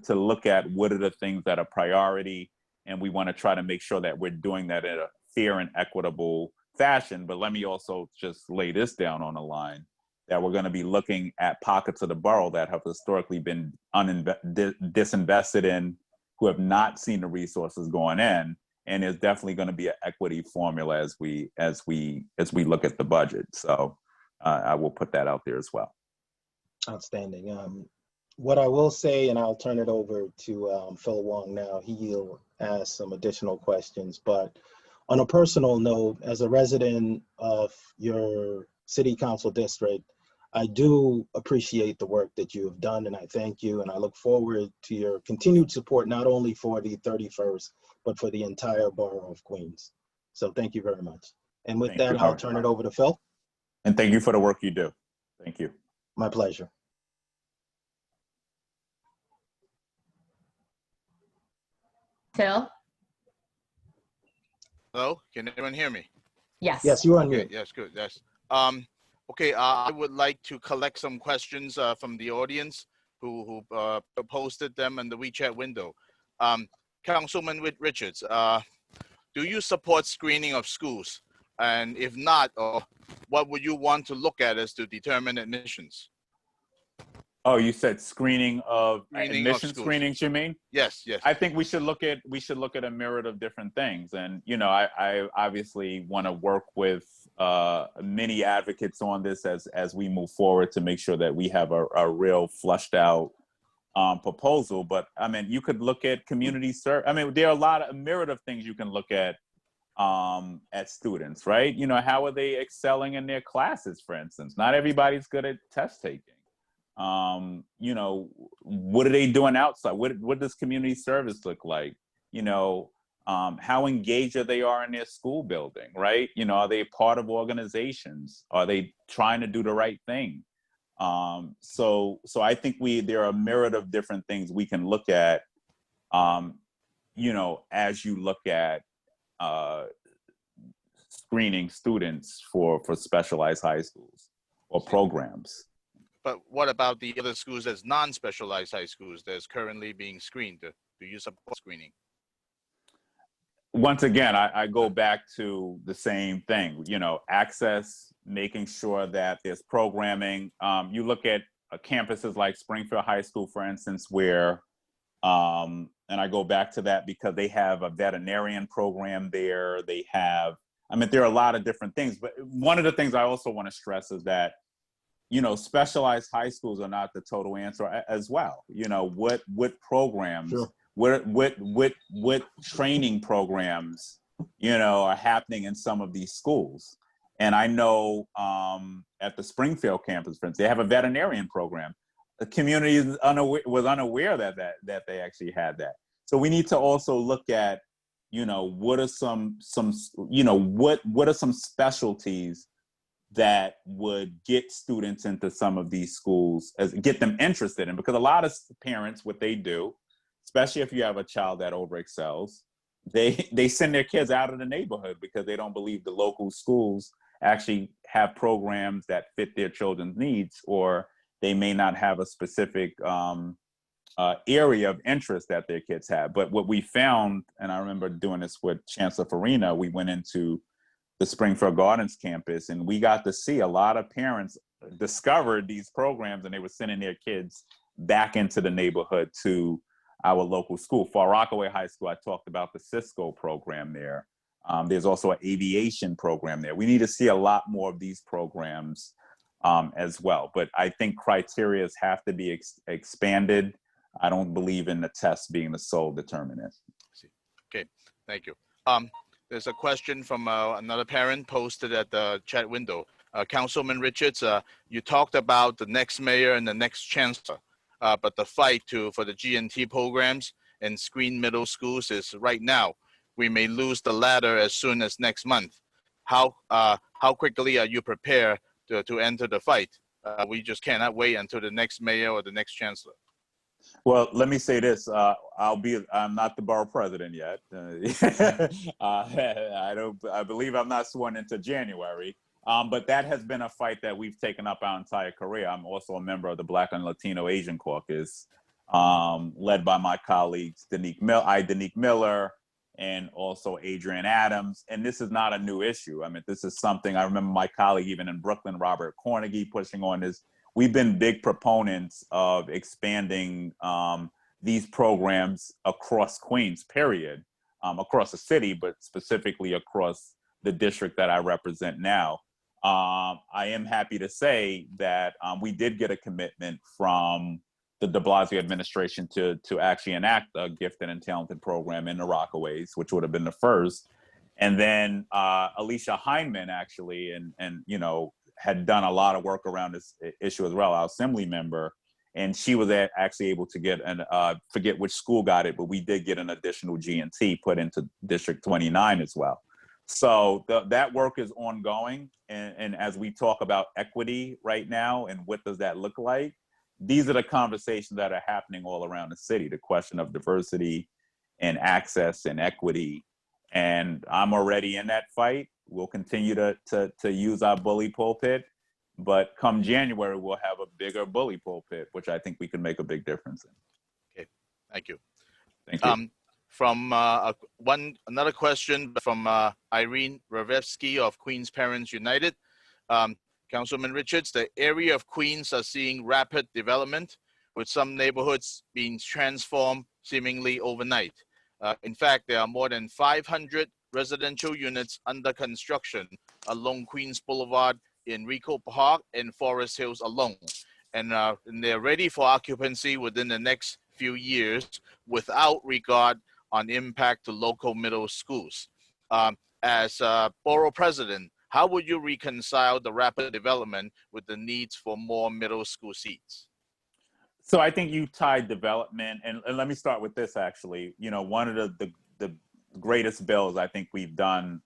Speaker 10: look at what are the things that are priority, and we want to try to make sure that we're doing that in a fair and equitable fashion. But let me also just lay this down on the line, that we're going to be looking at pockets of the borough that have historically been disinvested in, who have not seen the resources going in, and there's definitely going to be an equity formula as we look at the budget. So I will put that out there as well.
Speaker 7: Outstanding. What I will say, and I'll turn it over to Phil Wong now, he'll ask some additional questions, but on a personal note, as a resident of your city council district, I do appreciate the work that you have done, and I thank you, and I look forward to your continued support, not only for the 31st, but for the entire borough of Queens. So thank you very much. And with that, I'll turn it over to Phil.
Speaker 10: And thank you for the work you do. Thank you.
Speaker 7: My pleasure.
Speaker 1: Phil?
Speaker 4: Hello, can anyone hear me?
Speaker 1: Yes.
Speaker 7: Yes, you are on mute.
Speaker 4: Yes, good. Yes. Okay, I would like to collect some questions from the audience who posted them in the WeChat window. Councilman Richards, do you support screening of schools? And if not, what would you want to look at as to determine admissions?
Speaker 10: Oh, you said screenings, you mean?
Speaker 4: Yes, yes.
Speaker 10: I think we should look at a myriad of different things. And, I obviously want to work with many advocates on this as we move forward to make sure that we have a real flushed out proposal. But I mean, you could look at community service. I mean, there are a myriad of things you can look at students, right? How are they excelling in their classes, for instance? Not everybody's good at test taking. What are they doing outside? What does community service look like? How engaged are they in their school building, right? Are they part of organizations? Are they trying to do the right thing? So I think there are a myriad of different things we can look at, as you look at screening students for specialized high schools or programs.
Speaker 4: But what about the other schools as non-specialized high schools that's currently being screened? Do you support screening?
Speaker 10: Once again, I go back to the same thing, access, making sure that there's programming. You look at campuses like Springfield High School, for instance, where, and I go back to that because they have a veterinarian program there. There are a lot of different things. But one of the things I also want to stress is that, specialized high schools are not the total answer as well. What programs, sure. what training programs, are happening in some of these schools. And I know at the Springfield campus, for instance, they have a veterinarian program. The community was unaware that they actually had that. So we need to also look at, what are some what are some specialties that would get students into some of these schools, get them interested in, because a lot of parents, what they do, especially if you have a child that overexcels, they send their kids out of the neighborhood because they don't believe the local schools actually have programs that fit their children's needs, or they may not have a specific area of interest that their kids have. But what we found, and I remember doing this with Chancellor Farina, we went into the Springfield Gardens campus, and we got to see a lot of parents discovered these programs, and they were sending their kids back into the neighborhood to our local school. Far Rockaway High School, I talked about the Cisco program there. There's also an aviation program there. We need to see a lot more of these programs as well. But I think criteria have to be expanded. I don't believe in the test being the sole determinant.
Speaker 4: Okay, thank you. There's a question from another parent posted at the chat window. Councilman Richards, you talked about the next mayor and the next chancellor, but the fight for the G&T programs and screen middle schools is right now. We may lose the latter as soon as next month. How quickly are you prepared to enter the fight? We just cannot wait until the next mayor or the next chancellor.
Speaker 10: Well, let me say this. I'm not the borough president yet. I believe I'm not sworn into January. But that has been a fight that we've taken up our entire career. I'm also a member of the Black and Latino Asian Caucus, led by my colleagues, Danique Miller, and also Adrian Adams. And this is not a new issue. I mean, this is something I remember my colleague, even in Brooklyn, Robert Cornegie, pushing on this. We've been big proponents of expanding these programs across Queens, period, across the city, but specifically across the district that I represent now. I am happy to say that we did get a commitment from the de Blasio administration to actually enact a gifted and talented program in the Rockaways, which would have been the first. And then Alicia Heineman actually, and had done a lot of work around this issue as well, our assembly member, and she was actually able to get forget which school got it, but we did get an additional G&T put into District 29 as well. So that work is ongoing, and as we talk about equity right now and what does that look like, these are the conversations that are happening all around the city, the question of diversity and access and equity. And I'm already in that fight. We'll continue to use our bully pulpit, but come January, we'll have a bigger bully pulpit, which I think we can make a big difference in.
Speaker 4: Okay, thank you.
Speaker 10: Thank you.
Speaker 4: From another question from Irene Ravevsky of Queens Parents United. Councilman Richards, the area of Queens are seeing rapid development, with some neighborhoods being transformed seemingly overnight. In fact, there are more than 500 residential units under construction along Queens Boulevard, in Rico Park and Forest Hills alone. And they're ready for occupancy within the next few years without regard on impact to local middle schools. As Borough President, how would you reconcile the rapid development with the needs for more middle school seats?
Speaker 10: So I think you tied development, and let me start with this actually. One of the greatest bills I think we've done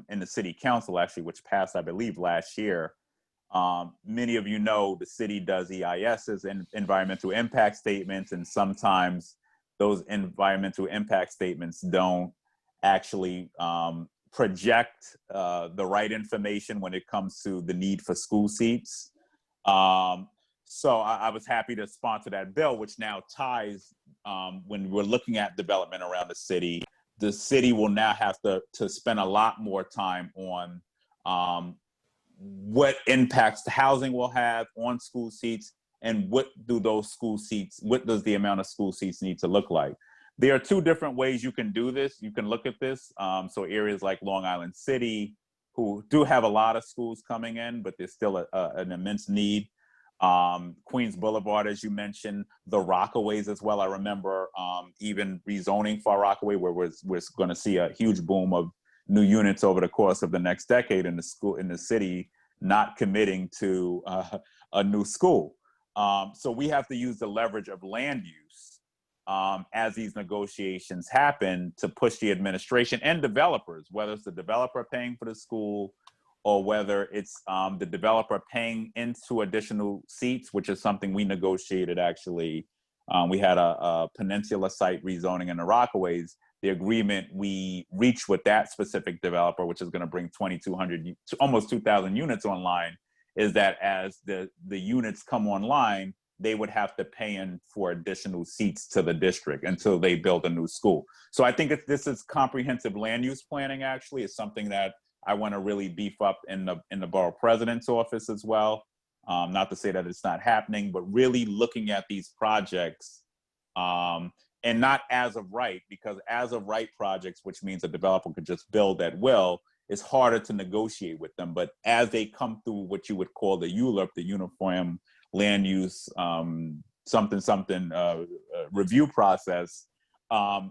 Speaker 10: in the city council actually, which passed, I believe, last year. Many of you know the city does EISs and environmental impact statements, and sometimes those environmental impact statements don't actually project the right information when it comes to the need for school seats. So I was happy to sponsor that bill, which now ties, when we're looking at development around the city will now have to spend a lot more time on what impacts the housing will have on school seats, and what does the amount of school seats need to look like. There are two different ways you can do this. You can look at this. So areas like Long Island City, who do have a lot of schools coming in, but there's still an immense need. Queens Boulevard, as you mentioned, the Rockaways as well. I remember even rezoning Far Rockaway, where we're going to see a huge boom of new units over the course of the next decade in the city, not committing to a new school. So we have to use the leverage of land use as these negotiations happen to push the administration and developers, whether it's the developer paying for the school or whether it's the developer paying into additional seats, which is something we negotiated actually. We had a peninsula site rezoning in the Rockaways. The agreement we reached with that specific developer, which is going to bring 2,200 to almost 2,000 units online, is that as the units come online, they would have to pay in for additional seats to the district until they build a new school. So I think this is comprehensive land use planning. Actually, is something that I want to really beef up in the borough president's office as well. Not to say that it's not happening, but really looking at these projects and not as of right, because as of right projects, which means a developer could just build at will, it's harder to negotiate with them. But as they come through what you would call the ULURP, the Uniform Land Use review process,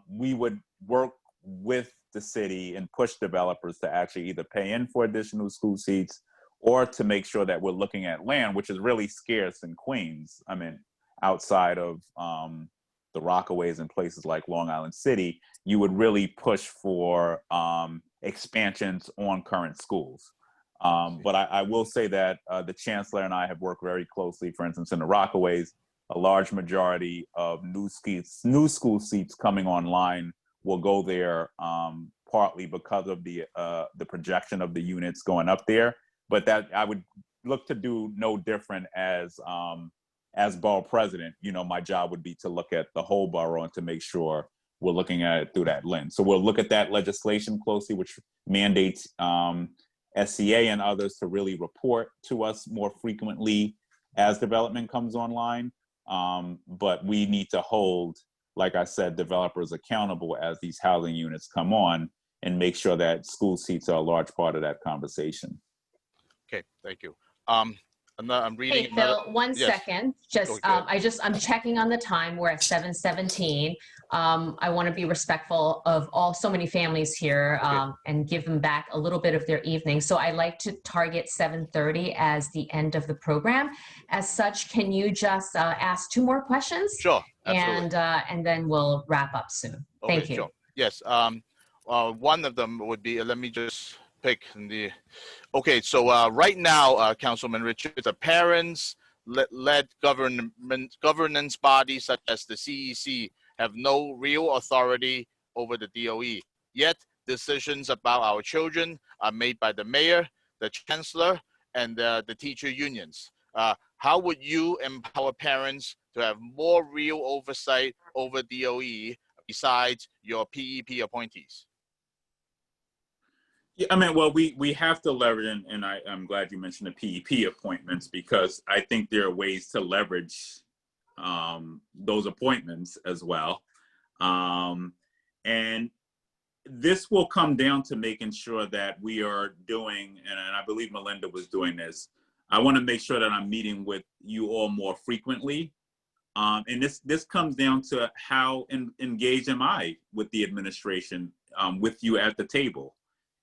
Speaker 10: we would work with the city and push developers to actually either pay in for additional school seats or to make sure that we're looking at land, which is really scarce in Queens. I mean, outside of the Rockaways and places like Long Island City, you would really push for expansions on current schools. But I will say that the chancellor and I have worked very closely. For instance, in the Rockaways, a large majority of new school seats coming online will go there partly because of the projection of the units going up there. But that I would look to do no different as borough president. You know, my job would be to look at the whole borough and to make sure we're looking at it through that lens. So we'll look at that legislation closely, which mandates SCA and others to really report to us more frequently as development comes online. But we need to hold, like I said, developers accountable as these housing units come on and make sure that school seats are a large part of that conversation.
Speaker 4: Okay, thank you. I'm reading.
Speaker 1: Hey, Phil, one
Speaker 4: Yes.
Speaker 1: second. Just, I'm checking on the time. We're at 7:17. I want to be respectful of so many families here and give them back a little bit of their evening. So I like to target 7:30 as the end of the program. As such, can you just ask 2 more questions?
Speaker 4: Sure, absolutely.
Speaker 1: And then we'll wrap up soon. Thank you.
Speaker 4: Sure. Yes. One of them would be, let me just pick the, okay, so right now, Councilman Richards, the parents-led governance bodies such as the CEC have no real authority over the DOE. Yet, decisions about our children are made by the mayor, the chancellor, and the teacher unions. How would you empower parents to have more real oversight over DOE besides your PEP appointees?
Speaker 10: Yeah, I mean, well, we have to leverage, and I'm glad you mentioned the PEP appointments, because I think there are ways to leverage those appointments as well. And this will come down to making sure that we are doing, and I believe Melinda was doing this, I want to make sure that I'm meeting with you all more frequently. And this comes down to how engaged am I with the administration, with you at the table.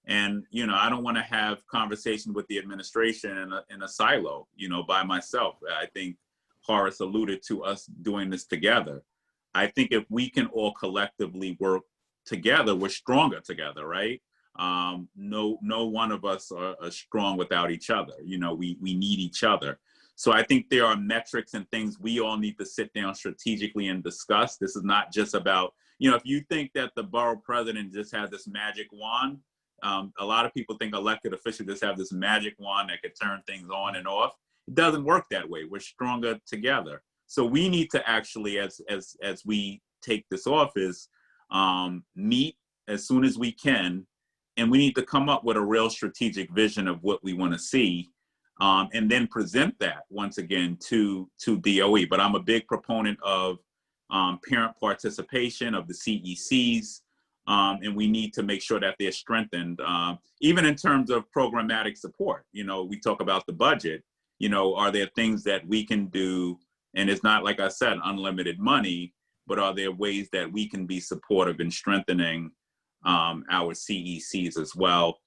Speaker 10: And, you know, I don't want to have conversation with the administration in a silo, you know, by myself. I think Horace alluded to us doing this together. I think if we can all collectively work together, we're stronger together, right? No one of us are strong without each other. You know, we need each other. So I think there are metrics and things we all need to sit down strategically and discuss. This is not just about, you know, if you think that the borough president just has this magic wand, a lot of people think elected officials just have this magic wand that could turn things on and off. It doesn't work that way. We're stronger together. So we need to actually, as we take this office, meet as soon as we can, and we need to come up with a real strategic vision of what we want to see, and then present that once again to DOE. But I'm a big proponent of parent participation of the CECs. And we need to make sure that they're strengthened, even in terms of programmatic support. You know, we talk about the budget, you know, are there things that we can do? And it's not, like I said, unlimited money, but are there ways that we can be supportive in strengthening our CECs as well.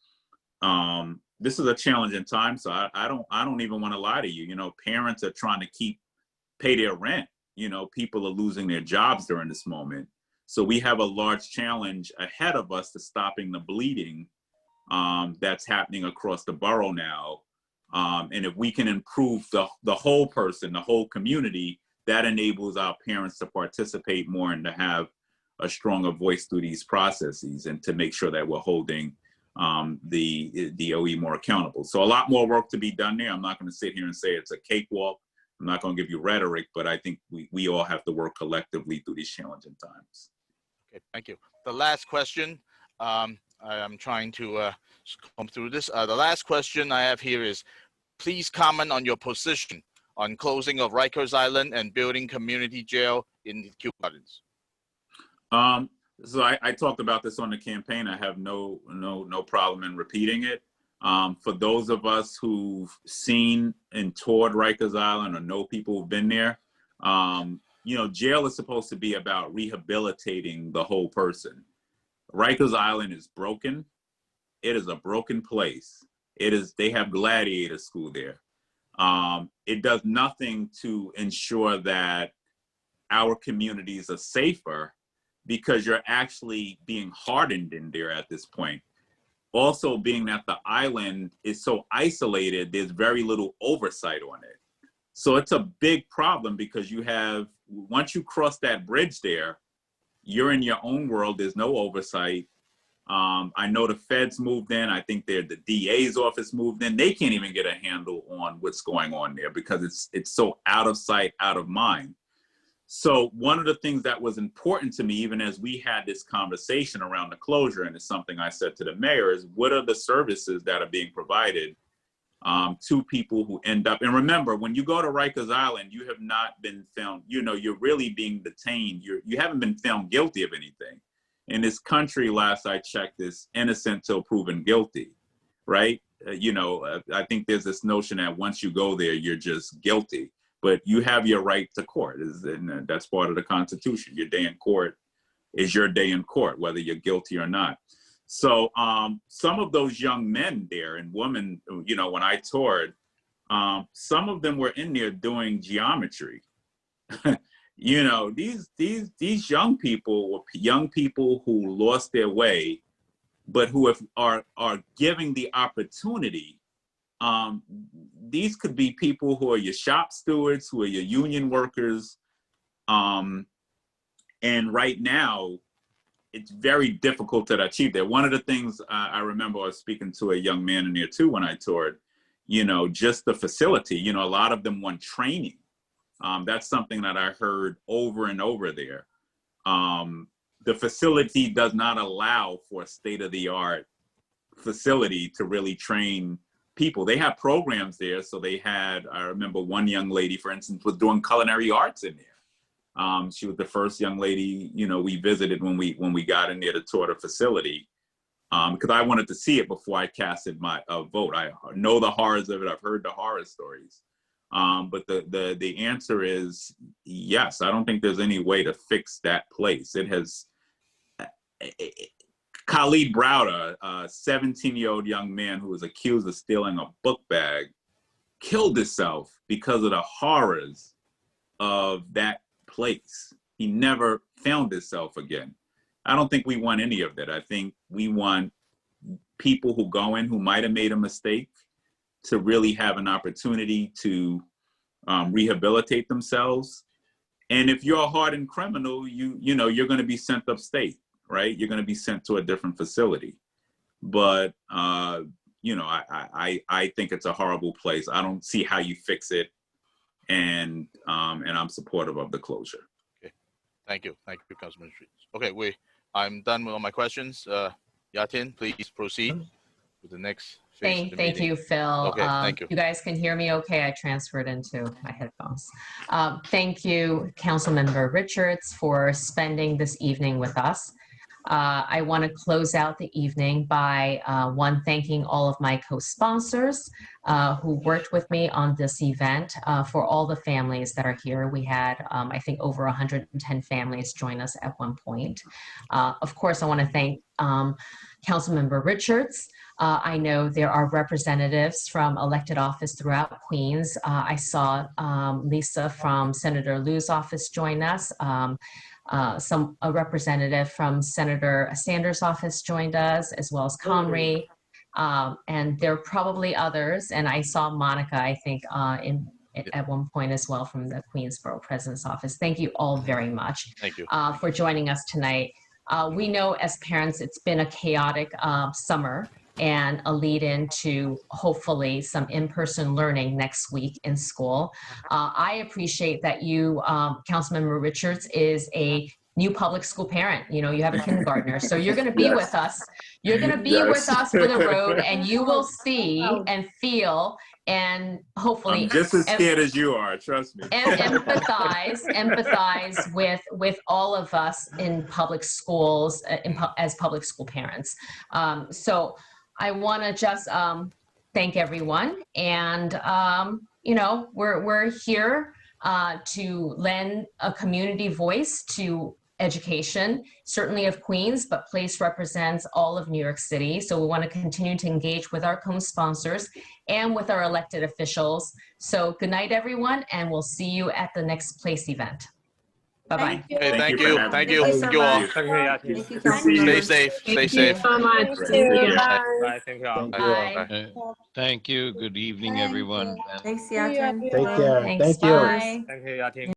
Speaker 10: This is a challenging time, so I don't even want to lie to you. You know, parents are trying to pay their rent. You know, people are losing their jobs during this moment. So we have a large challenge ahead of us to stopping the bleeding that's happening across the borough now. And if we can improve the whole person, the whole community, that enables our parents to participate more and to have a stronger voice through these processes, and to make sure that we're holding the OE more accountable. So a lot more work to be done there. I'm not going to sit here and say it's a cakewalk. I'm not going to give you rhetoric, but I think we all have to work collectively through these challenging times.
Speaker 4: Okay, thank you. The last question, I'm trying to come through this. The last question I have here is, please comment on your position on closing of Rikers Island and building community jail in Kew Gardens.
Speaker 10: So I talked about this on the campaign. I have no problem in repeating it. For those of us who've seen and toured Rikers Island or know people who've been there, you know, jail is supposed to be about rehabilitating the whole person. Rikers Island is broken. It is a broken place. They have gladiator school there. It does nothing to ensure that our communities are safer, because you're actually being hardened in there at this point. Also, being that the island is so isolated, there's very little oversight on it. So it's a big problem, because once you cross that bridge there, you're in your own world, there's no oversight. I know the feds moved in. I think the DA's office moved in. They can't even get a handle on what's going on there, because it's so out of sight, out of mind. So one of the things that was important to me, even as we had this conversation around the closure, and it's something I said to the mayor, is what are the services that are being provided to people who end up, and remember, when you go to Rikers Island, you have not been found, you know, you're really being detained. You haven't been found guilty of anything. In this country, last I checked, is innocent till proven guilty, right? You know, I think there's this notion that once you go there, you're just guilty. But you have your right to court, and that's part of the Constitution. Your day in court is your day in court, whether you're guilty or not. So some of those young men there and women, you know, when I toured, some of them were in there doing geometry. You know, these young people were young people who lost their way, but who are giving the opportunity. These could be people who are your shop stewards, who are your union workers. And right now, it's very difficult to achieve that. One of the things I remember, I was speaking to a young man in there too when I toured, you know, just the facility, you know, a lot of them want training. That's something that I heard over and over there. The facility does not allow for a state-of-the-art facility to really train people. They have programs there. So they had, I remember one young lady, for instance, was doing culinary arts in there. She was the first young lady, you know, we visited when we got in there to tour the facility, because I wanted to see it before I casted my vote. I know the horrors of it. I've heard the horror stories. But the answer is yes. I don't think there's any way to fix that place. It has, Khalid Browder, a 17-year-old young man who was accused of stealing a book bag, killed himself because of the horrors of that place. He never found himself again. I don't think we want any of that. I think we want people who go in who might have made a mistake to really have an opportunity to rehabilitate themselves. And if you're a hardened criminal, you know, you're going to be sent upstate, right? You're going to be sent to a different facility. But, you know, I think it's a horrible place. I don't see how you fix it. And I'm supportive of the closure.
Speaker 4: Okay, thank you, Councilman Streets. Okay, I'm done with all my questions. Yatin, please proceed with the next phase of the
Speaker 1: Thank
Speaker 4: meeting.
Speaker 1: you, Phil.
Speaker 4: Okay, thank you.
Speaker 1: You guys can hear me okay? I transferred into my headphones. Thank you, Councilmember Richards, for spending this evening with us. I want to close out the evening by thanking all of my co-sponsors who worked with me on this event, for all the families that are here. We had, I think, over 110 families join us at one point. Of course, I want to thank Councilmember Richards. I know there are representatives from elected office throughout Queens. I saw Lisa from Senator Liu's office join us. A representative from Senator Sanders' office joined us, as well as Comrie. And there are probably others. And I saw Monica, I think, at one point as well from the Queens Borough President's office. Thank you all very much.
Speaker 4: Thank you.
Speaker 1: For joining us tonight. We know as parents it's been a chaotic summer and a lead into hopefully some in-person learning next week in school. I appreciate that you, Councilmember Richards, is a new public school parent. You know, you have a kindergartner, so you're going to be with us. You're going to be with us for the road, and you will see and feel and hopefully
Speaker 15: I'm just as scared as you are, trust me.
Speaker 1: And empathize with all of us in public schools, as public school parents. So I want to just thank everyone, and you know, we're here to lend a community voice to education, certainly of Queens, but Place represents all of New York City. So we want to continue to engage with our co-sponsors and with our elected officials. So good night, everyone, and we'll see you at the next Place event. Bye-bye.
Speaker 4: Hey, thank you. Thank you. Thank you all. Stay safe. Stay safe.
Speaker 1: so much.
Speaker 2: Bye. Thank you all.
Speaker 4: Bye.
Speaker 13: Thank you. Good evening, everyone.
Speaker 11: Thanks, Yatin.
Speaker 7: Take care.
Speaker 1: Thanks,
Speaker 7: Thank you.
Speaker 1: bye.
Speaker 2: Thank you, Yatin.